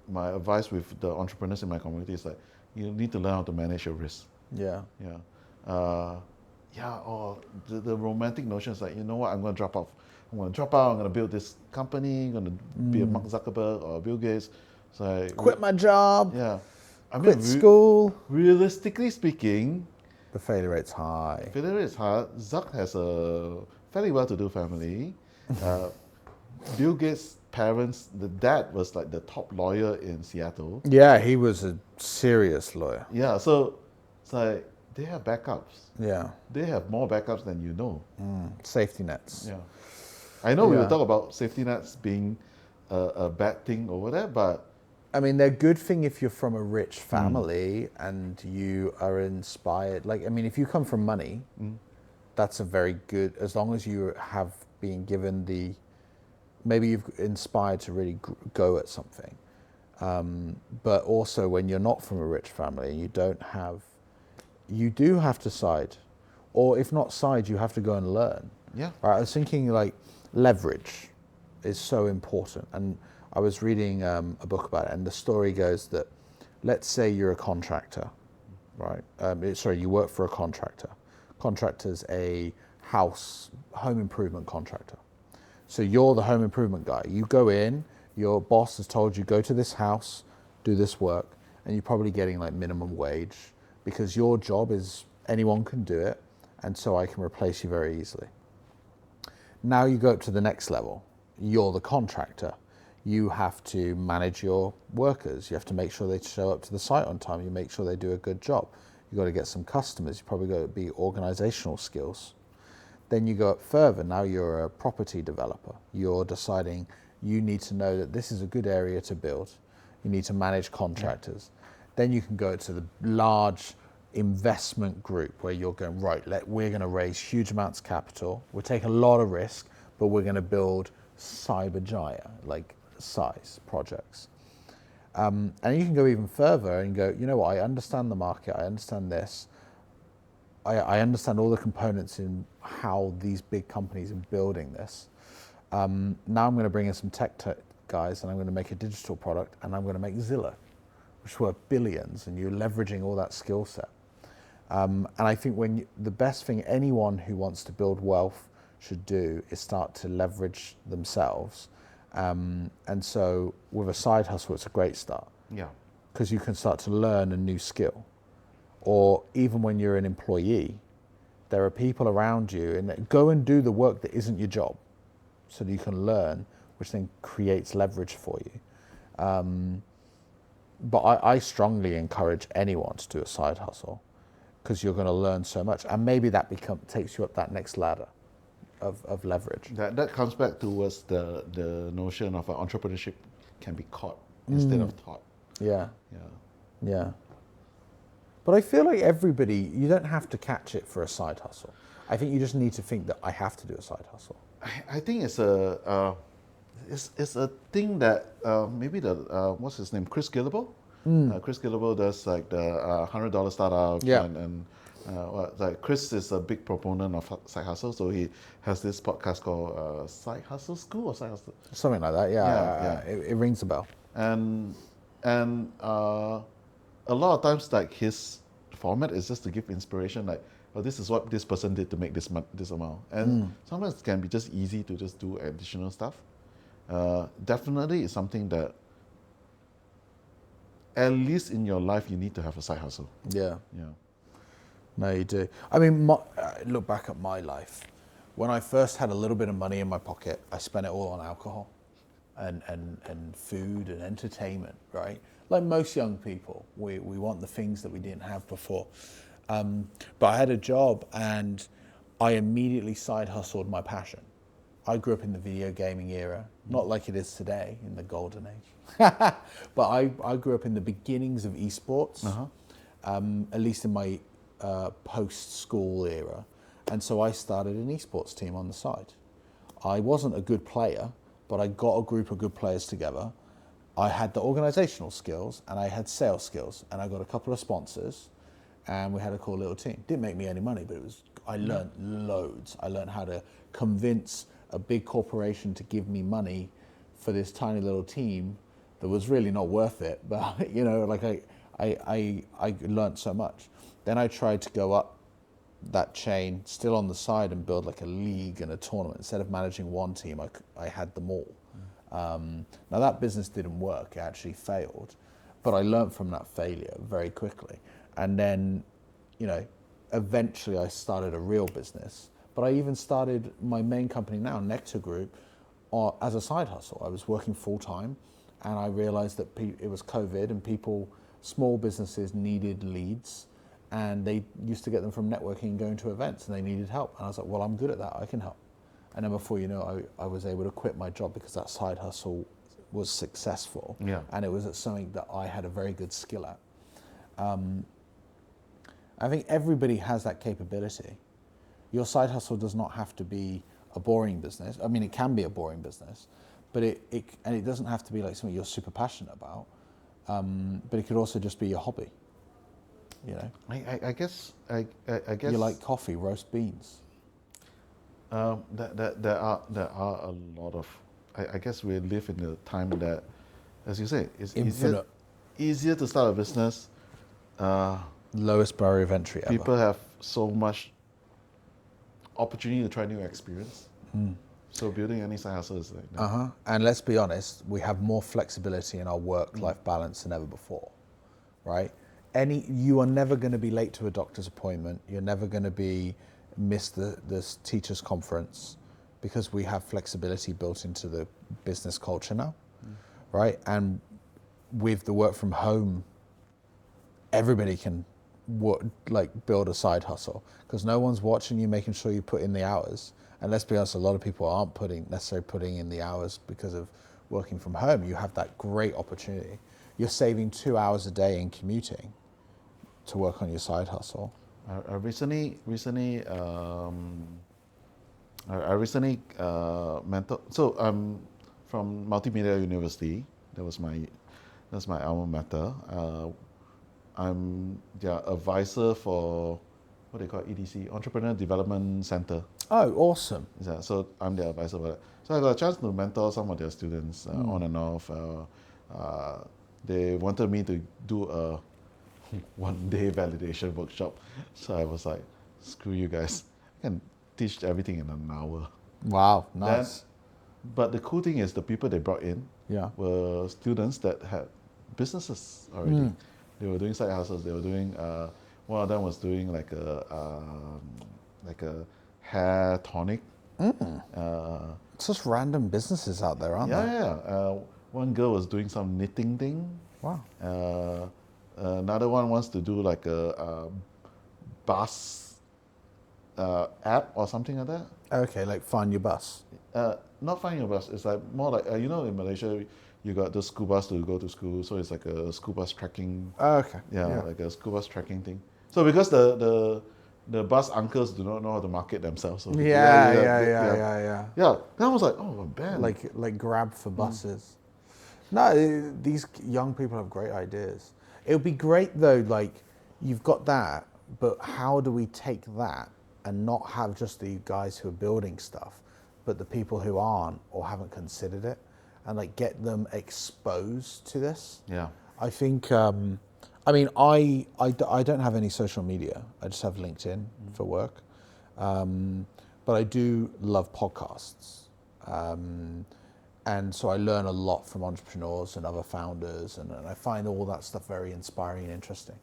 Speaker 1: my advice with the entrepreneurs in my community is like you need to learn how to manage your risk.
Speaker 2: Yeah.
Speaker 1: Yeah. Or the romantic notions like, you know what, I'm going to drop off. I'm going to drop out. I'm going to build this company. I'm going to be a Mark Zuckerberg or Bill Gates. So
Speaker 2: Quit my job.
Speaker 1: Yeah. I
Speaker 2: Quit school.
Speaker 1: Realistically speaking,
Speaker 2: The failure rate's high.
Speaker 1: failure rate is hard. Zuck has a fairly well-to-do family. Bill Gates' parents, the dad was like the top lawyer in Seattle.
Speaker 2: Yeah, he was a serious lawyer.
Speaker 1: Yeah, so it's like they have backups.
Speaker 2: Yeah.
Speaker 1: They have more backups than you know.
Speaker 2: Safety nets.
Speaker 1: Yeah, I know we
Speaker 2: Yeah.
Speaker 1: will talk about safety nets being a bad thing over there, but
Speaker 2: I mean, they're a good thing if you're from a rich family and you are inspired. Like, I mean, if you come from money, that's a very good, as long as you have been given maybe you've inspired to really go at something. But also when you're not from a rich family, you do have to side. Or if not side, you have to go and learn.
Speaker 1: yeah,
Speaker 2: Right, I was thinking like leverage is so important. And I was reading a book about it, and the story goes that, let's say you're a contractor, right? You work for a contractor. Contractor's a home improvement contractor. So you're the home improvement guy. You go in, your boss has told you, go to this house, do this work, and you're probably getting like minimum wage because your job is anyone can do it, and so I can replace you very easily. Now you go up to the next level. You're the contractor. You have to manage your workers. You have to make sure they show up to the site on time. You make sure they do a good job. You've got to get some customers. You've probably got to be organizational skills. Then you go up further. Now you're a property developer. You're deciding you need to know that this is a good area to build. You need to manage contractors. Then you can go to the large investment group where you're going, right, we're going to raise huge amounts of capital. We'll take a lot of risk, but we're going to build cyber giant, like size projects. And you can go even further and go, you know what, I understand the market, I understand this. I understand all the components in how these big companies are building this. Now I'm going to bring in some guys, and I'm going to make a digital product, and I'm going to make Zillow, which is worth billions, and you're leveraging all that skill set. And I think the best thing anyone who wants to build wealth should do is start to leverage themselves. And so with a side hustle, it's a great start.
Speaker 1: Yeah.
Speaker 2: Because you can start to learn a new skill. Or even when you're an employee, there are people around you, and go and do the work that isn't your job so that you can learn, which then creates leverage for you. But I strongly encourage anyone to do a side hustle, because you're going to learn so much, and maybe that takes you up that next ladder of leverage.
Speaker 1: That comes back towards the notion of entrepreneurship can be caught instead of taught.
Speaker 2: Yeah.
Speaker 1: Yeah.
Speaker 2: Yeah. But I feel like you don't have to catch it for a side hustle. I think you just need to think that I have to do a side hustle.
Speaker 1: I think it's a thing that maybe what's his name, Chris Gillable. Chris Gillable does like the $100 startup.
Speaker 2: Yeah.
Speaker 1: And like Chris is a big proponent of side hustle, so he has this podcast called Side Hustle School or Side Hustle.
Speaker 2: Something like that. Yeah. It rings a bell.
Speaker 1: And a lot of times, like, his format is just to give inspiration, like, oh, this is what this person did to make this amount. And sometimes it can be just easy to just do additional stuff. Definitely it's something that at least in your life you need to have a side hustle.
Speaker 2: Yeah.
Speaker 1: Yeah.
Speaker 2: No, you do. I mean, look back at my life. When I first had a little bit of money in my pocket, I spent it all on alcohol and food and entertainment, right? Like most young people, we want the things that we didn't have before. But I had a job, and I immediately side hustled my passion. I grew up in the video gaming era, not like it is today in the golden age. But I grew up in the beginnings of esports, at least in my post-school era. And so I started an esports team on the side. I wasn't a good player, but I got a group of good players together. I had the organizational skills, and I had sales skills, and I got a couple of sponsors, and we had a cool little team. Didn't make me any money, but I learned loads. I learned how to convince a big corporation to give me money for this tiny little team that was really not worth it. But like I learned so much. Then I tried to go up that chain, still on the side, and build like a league and a tournament. Instead of managing one team, I had them all. Now that business didn't work, it actually failed, but I learned from that failure very quickly. And then, eventually I started a real business, but I even started my main company now, Nectar Group, as a side hustle. I was working full time, and I realized that it was COVID, and small businesses needed leads, and they used to get them from networking and going to events, and they needed help. And I was like, well, I'm good at that, I can help. And then before you know, I was able to quit my job because that side hustle was successful. Yeah. And it was something that I had a very good skill at. I think everybody has that capability. Your side hustle does not have to be a boring business. I mean, it can be a boring business, but it doesn't have to be like something you're super passionate about. But it could also just be your hobby.
Speaker 1: I guess
Speaker 2: you like coffee, roast beans.
Speaker 1: There are a lot of. I guess we live in a time that, as you say, it's easier to start a business.
Speaker 2: Lowest barrier of entry ever.
Speaker 1: People have so much opportunity to try new experience. So building any side hustle is like that.
Speaker 2: And let's be honest, we have more flexibility in our work-life balance than ever before, right? You are never going to be late to a doctor's appointment. You're never going to miss the teacher's conference, because we have flexibility built into the business culture now, right? And with the work from home, everybody can build a side hustle, because no one's watching you, making sure you put in the hours. And let's be honest, a lot of people aren't necessarily putting in the hours because of working from home. You have that great opportunity. You're saving 2 hours a day in commuting to work on your side hustle.
Speaker 1: I recently mentored. So I'm from Multimedia University. That's my alma mater. I'm their advisor for what they call EDC, Entrepreneurial Development Center.
Speaker 2: Oh, awesome.
Speaker 1: Yeah, so I'm their advisor for that. So I got a chance to mentor some of their students on and off. They wanted me to do a 1 day validation workshop. So I was like, screw you guys. I can teach everything in an hour.
Speaker 2: Wow,
Speaker 1: Then,
Speaker 2: nice.
Speaker 1: but the cool thing is the people they brought in
Speaker 2: Yeah.
Speaker 1: were students that had businesses already. They were doing side hustles. They were doing, one of them was doing like a hair tonic.
Speaker 2: Such random businesses out there, aren't there?
Speaker 1: Yeah. One girl was doing some knitting thing.
Speaker 2: Wow.
Speaker 1: Another one wants to do like a bus app or something like that.
Speaker 2: Okay, like find your bus.
Speaker 1: Not finding a bus. It's like more like in Malaysia, you got the school bus to go to school, so it's like a school bus tracking.
Speaker 2: Okay.
Speaker 1: Like a school bus tracking thing. So because the bus uncles do not know how to market themselves. So
Speaker 2: Yeah.
Speaker 1: Yeah. Then I was like, oh man.
Speaker 2: Like Grab for buses. No, these young people have great ideas. It would be great though, like you've got that, but how do we take that and not have just the guys who are building stuff, but the people who aren't or haven't considered it, and like get them exposed to this?
Speaker 1: Yeah.
Speaker 2: I think, I don't have any social media. I just have LinkedIn for work. But I do love podcasts. And so I learn a lot from entrepreneurs and other founders, and I find all that stuff very inspiring and interesting.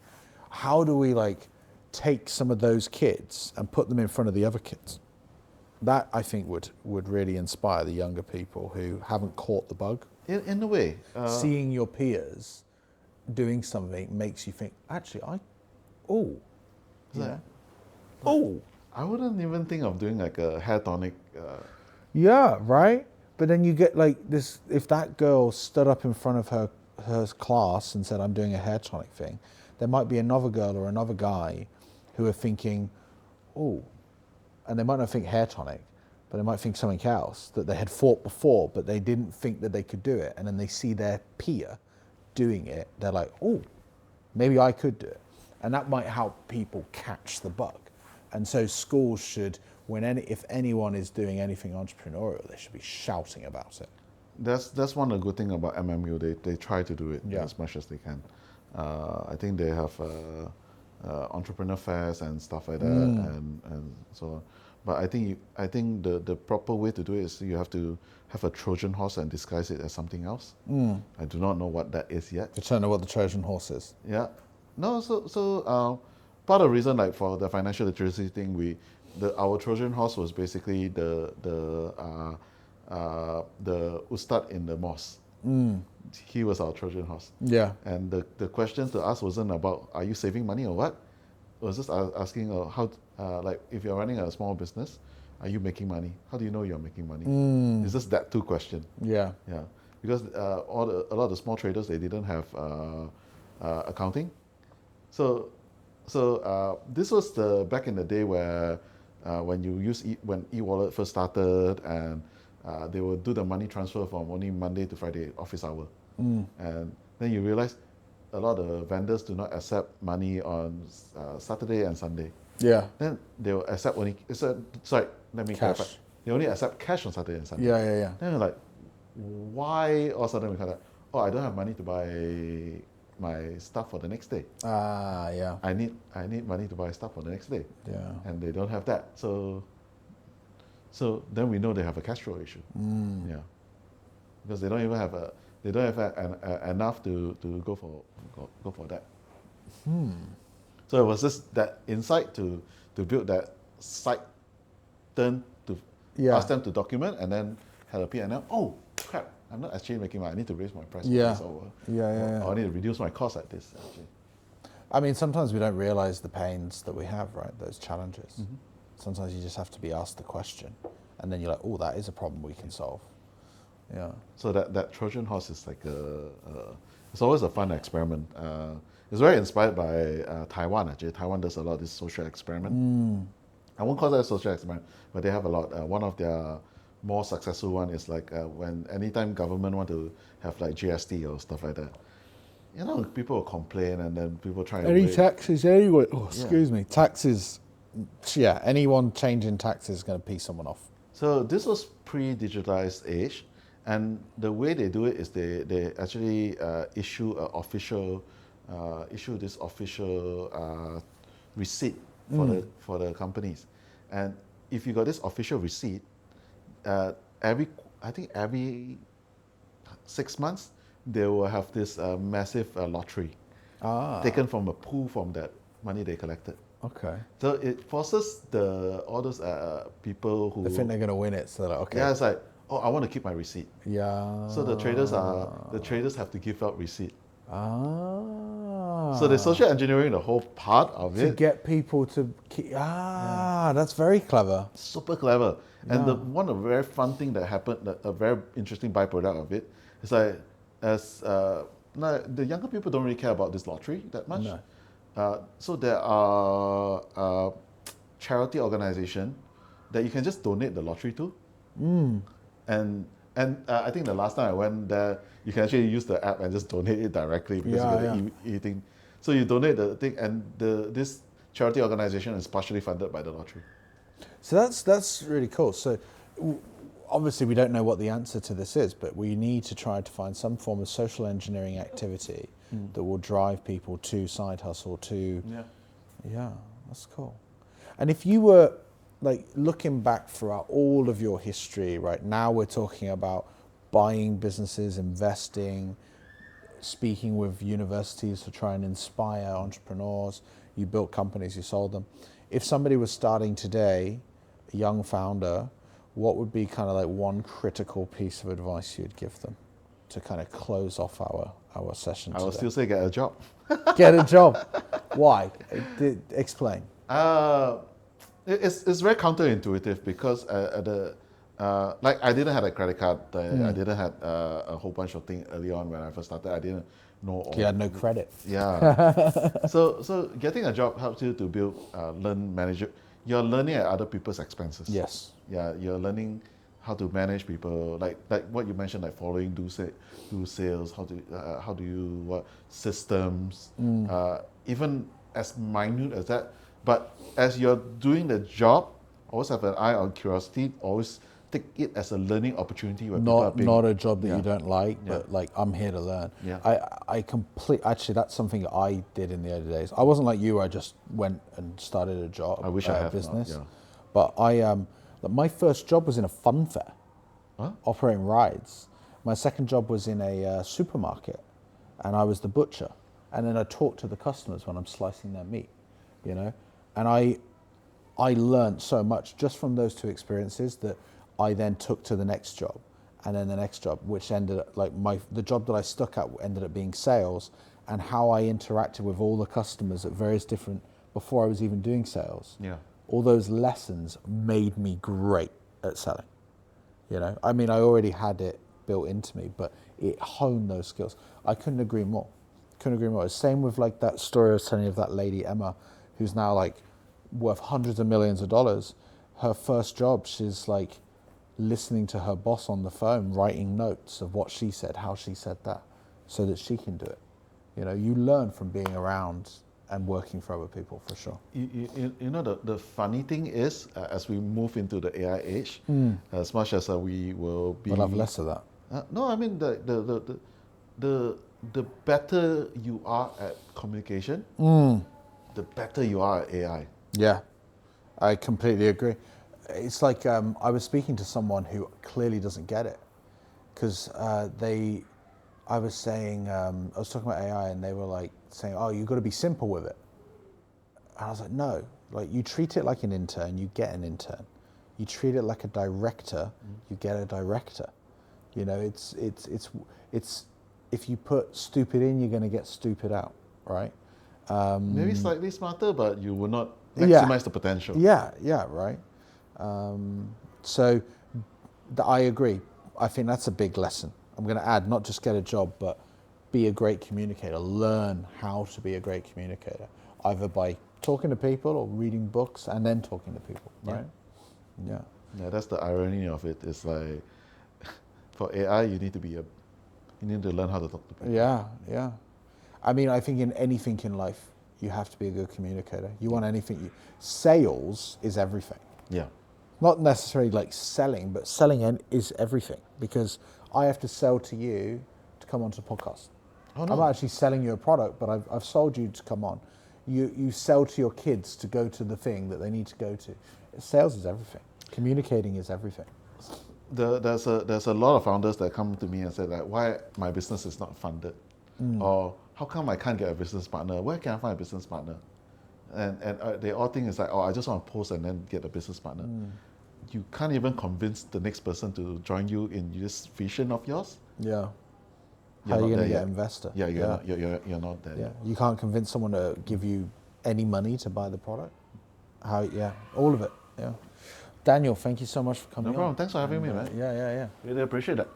Speaker 2: How do we like take some of those kids and put them in front of the other kids? That I think would really inspire the younger people who haven't caught the bug.
Speaker 1: In a way.
Speaker 2: Seeing your peers doing something makes you think, actually,
Speaker 1: I wouldn't even think of doing like a hair tonic.
Speaker 2: Yeah, right? But then you get like this, if that girl stood up in front of her class and said, I'm doing a hair tonic thing, there might be another girl or another guy who are thinking, and they might not think hair tonic, but they might think something else that they had thought before, but they didn't think that they could do it. And then they see their peer doing it, they're like, maybe I could do it. And that might help people catch the bug. And so schools should, if anyone is doing anything entrepreneurial, they should be shouting about it.
Speaker 1: That's one of the good thing about MMU. They try to do it as much as they can. I think they have entrepreneur fairs and stuff like that, and so on. But I think the proper way to do it is you have to have a Trojan horse and disguise it as something else. I do not know what that is yet.
Speaker 2: You don't know what the Trojan horse is.
Speaker 1: Yeah, no. So part of the reason, like for the financial literacy thing, our Trojan horse was basically the ustad in the mosque. He was our Trojan horse.
Speaker 2: Yeah.
Speaker 1: And the question to us wasn't about are you saving money or what. It was just asking how like if you're running a small business, are you making money? How do you know you're making money? It's just that two questions.
Speaker 2: Yeah.
Speaker 1: Yeah. Because a lot of the small traders, they didn't have accounting. So this was the back in the day where when you when e-wallet first started, and they would do the money transfer from only Monday to Friday office hour, and then you realize a lot of vendors do not accept money on Saturday and Sunday.
Speaker 2: Yeah.
Speaker 1: Then they will accept only. Let me clarify. They only accept cash on Saturday and Sunday.
Speaker 2: Yeah.
Speaker 1: Then you're like, why? All of a sudden we kind of, I don't have money to buy my stuff for the next day.
Speaker 2: Yeah.
Speaker 1: I need money to buy stuff for the next day.
Speaker 2: Yeah.
Speaker 1: And they don't have that. So then we know they have a cash flow issue. Yeah. Because they don't even have enough to go for that. So it was just that insight to build that site turn to ask them to document, and then had a P&L. Oh crap! I'm not actually making money. I need to raise my price.
Speaker 2: Yeah.
Speaker 1: Or I need to reduce my cost at this. Actually.
Speaker 2: I mean, sometimes we don't realize the pains that we have, right? Those challenges. Sometimes you just have to be asked the question, and then you're like, oh, that is a problem we can solve. Yeah.
Speaker 1: So that Trojan horse is like it's always a fun experiment. It's very inspired by Taiwan. Actually, Taiwan does a lot of this social experiment. I won't call that a social experiment, but they have a lot. One of their more successful one is like when anytime government want to have like GST or stuff like that. You know, people will complain, and then people try.
Speaker 2: Any taxes anyway? Oh, excuse me. Taxes yeah, anyone changing taxes is going to piss someone off.
Speaker 1: So this was pre-digitalized age, and the way they do it is they actually issue this official receipt for the companies, and if you got this official receipt, every I think every 6 months they will have this massive lottery taken from a pool from that money they collected.
Speaker 2: Okay.
Speaker 1: So it forces all those people who
Speaker 2: They think they're going to win it, so they're like, okay.
Speaker 1: yeah, it's like, oh, I want to keep my receipt.
Speaker 2: Yeah.
Speaker 1: So the traders have to give out receipt.
Speaker 2: Ah.
Speaker 1: So they're social engineering the whole part of
Speaker 2: To
Speaker 1: it.
Speaker 2: get people to keep, that's very clever.
Speaker 1: Super clever. And
Speaker 2: Yeah.
Speaker 1: one of the very fun thing that happened, a very interesting byproduct of it, is like now, the younger people don't really care about this lottery that much.
Speaker 2: No.
Speaker 1: So there are charity organization that you can just donate the lottery to. And I think the last time I went there, you can actually use the app and just donate it directly because you get the e-thing. So you donate the thing, and this charity organization is partially funded by the lottery.
Speaker 2: So that's really cool. So obviously we don't know what the answer to this is, but we need to try to find some form of social engineering activity that will drive people to side hustle, to yeah, that's cool. And if you were like looking back throughout all of your history, right now we're talking about buying businesses, investing, speaking with universities to try and inspire entrepreneurs. You built companies, you sold them. If somebody was starting today, a young founder, what would be kind of like one critical piece of advice you'd give them to kind of close off our session today?
Speaker 1: I would still say get a job.
Speaker 2: Get a job. Why? Explain.
Speaker 1: It's very counterintuitive because like I didn't have a credit card. I didn't have a whole bunch of things early on when I first started. I didn't know all.
Speaker 2: You had no credit.
Speaker 1: Yeah. So getting a job helps you to learn manager. You're learning at other people's expenses.
Speaker 2: Yes.
Speaker 1: Yeah, you're learning how to manage people, like what you mentioned, like following, do sales, how do you what systems, even as minute as that. But as you're doing the job, always have an eye on curiosity. Always take it as a learning opportunity. Where
Speaker 2: Not a job that you don't like, but like I'm here to learn.
Speaker 1: Yeah.
Speaker 2: Actually, that's something I did in the early days. I wasn't like you. I just went and started a job.
Speaker 1: I wish I had
Speaker 2: business.
Speaker 1: not, yeah.
Speaker 2: But my first job was in a fun fair,
Speaker 1: Huh?
Speaker 2: operating rides. My second job was in a supermarket, and I was the butcher. And then I talked to the customers when I'm slicing their meat, you know. And I learned so much just from those two experiences that I then took to the next job, and then the next job, which ended up like the job that I stuck at ended up being sales, and how I interacted with all the customers at various different before I was even doing sales.
Speaker 1: Yeah.
Speaker 2: All those lessons made me great at selling. You know, I mean, I already had it built into me, but it honed those skills. I couldn't agree more. Same with like that story I was telling you of that lady Emma, who's now like worth hundreds of millions of dollars. Her first job, she's like listening to her boss on the phone, writing notes of what she said, how she said that, so that she can do it. You know, you learn from being around and working for other people, for sure.
Speaker 1: You know, the funny thing is, as we move into the AI age, as much as we will be...
Speaker 2: We'll have less of that.
Speaker 1: No, I mean, the better you are at communication, the better you are at AI.
Speaker 2: Yeah, I completely agree. It's like I was speaking to someone who clearly doesn't get it, because I was saying, I was talking about AI, and they were like saying, oh, you've got to be simple with it. And I was like, no, like you treat it like an intern, you get an intern. You treat it like a director, you get a director. You know, it's if you put stupid in, you're going to get stupid out, right?
Speaker 1: Maybe slightly smarter, but you will not maximize the potential.
Speaker 2: Yeah, right. So I agree. I think that's a big lesson. I'm going to add, not just get a job, but be a great communicator. Learn how to be a great communicator, either by talking to people or reading books and then talking to people, right? Yeah.
Speaker 1: Yeah, that's the irony of it. It's like, for AI, you need to learn how to talk to people.
Speaker 2: Yeah. I mean, I think in anything in life, you have to be a good communicator. You want anything. Sales is everything.
Speaker 1: Yeah.
Speaker 2: Not necessarily like selling, but selling is everything, because I have to sell to you to come onto the podcast.
Speaker 1: Oh,
Speaker 2: I'm
Speaker 1: no.
Speaker 2: not actually selling you a product, but I've sold you to come on. You sell to your kids to go to the thing that they need to go to. Sales is everything. Communicating is everything.
Speaker 1: There's a lot of founders that come to me and say like, why my business is not funded, or how come I can't get a business partner? Where can I find a business partner? And they all think it's like, oh, I just want to post and then get a business partner. You can't even convince the next person to join you in this vision of yours.
Speaker 2: Yeah.
Speaker 1: You're
Speaker 2: How are you
Speaker 1: not
Speaker 2: going to
Speaker 1: there
Speaker 2: get
Speaker 1: yet.
Speaker 2: an investor?
Speaker 1: Yeah, you're not there.
Speaker 2: Yeah.
Speaker 1: Yet.
Speaker 2: You can't convince someone to give you any money to buy the product. Yeah, all of it. Yeah. Daniel, thank you so much for coming
Speaker 1: No problem.
Speaker 2: on.
Speaker 1: Thanks for having me, man.
Speaker 2: Yeah.
Speaker 1: Really appreciate that.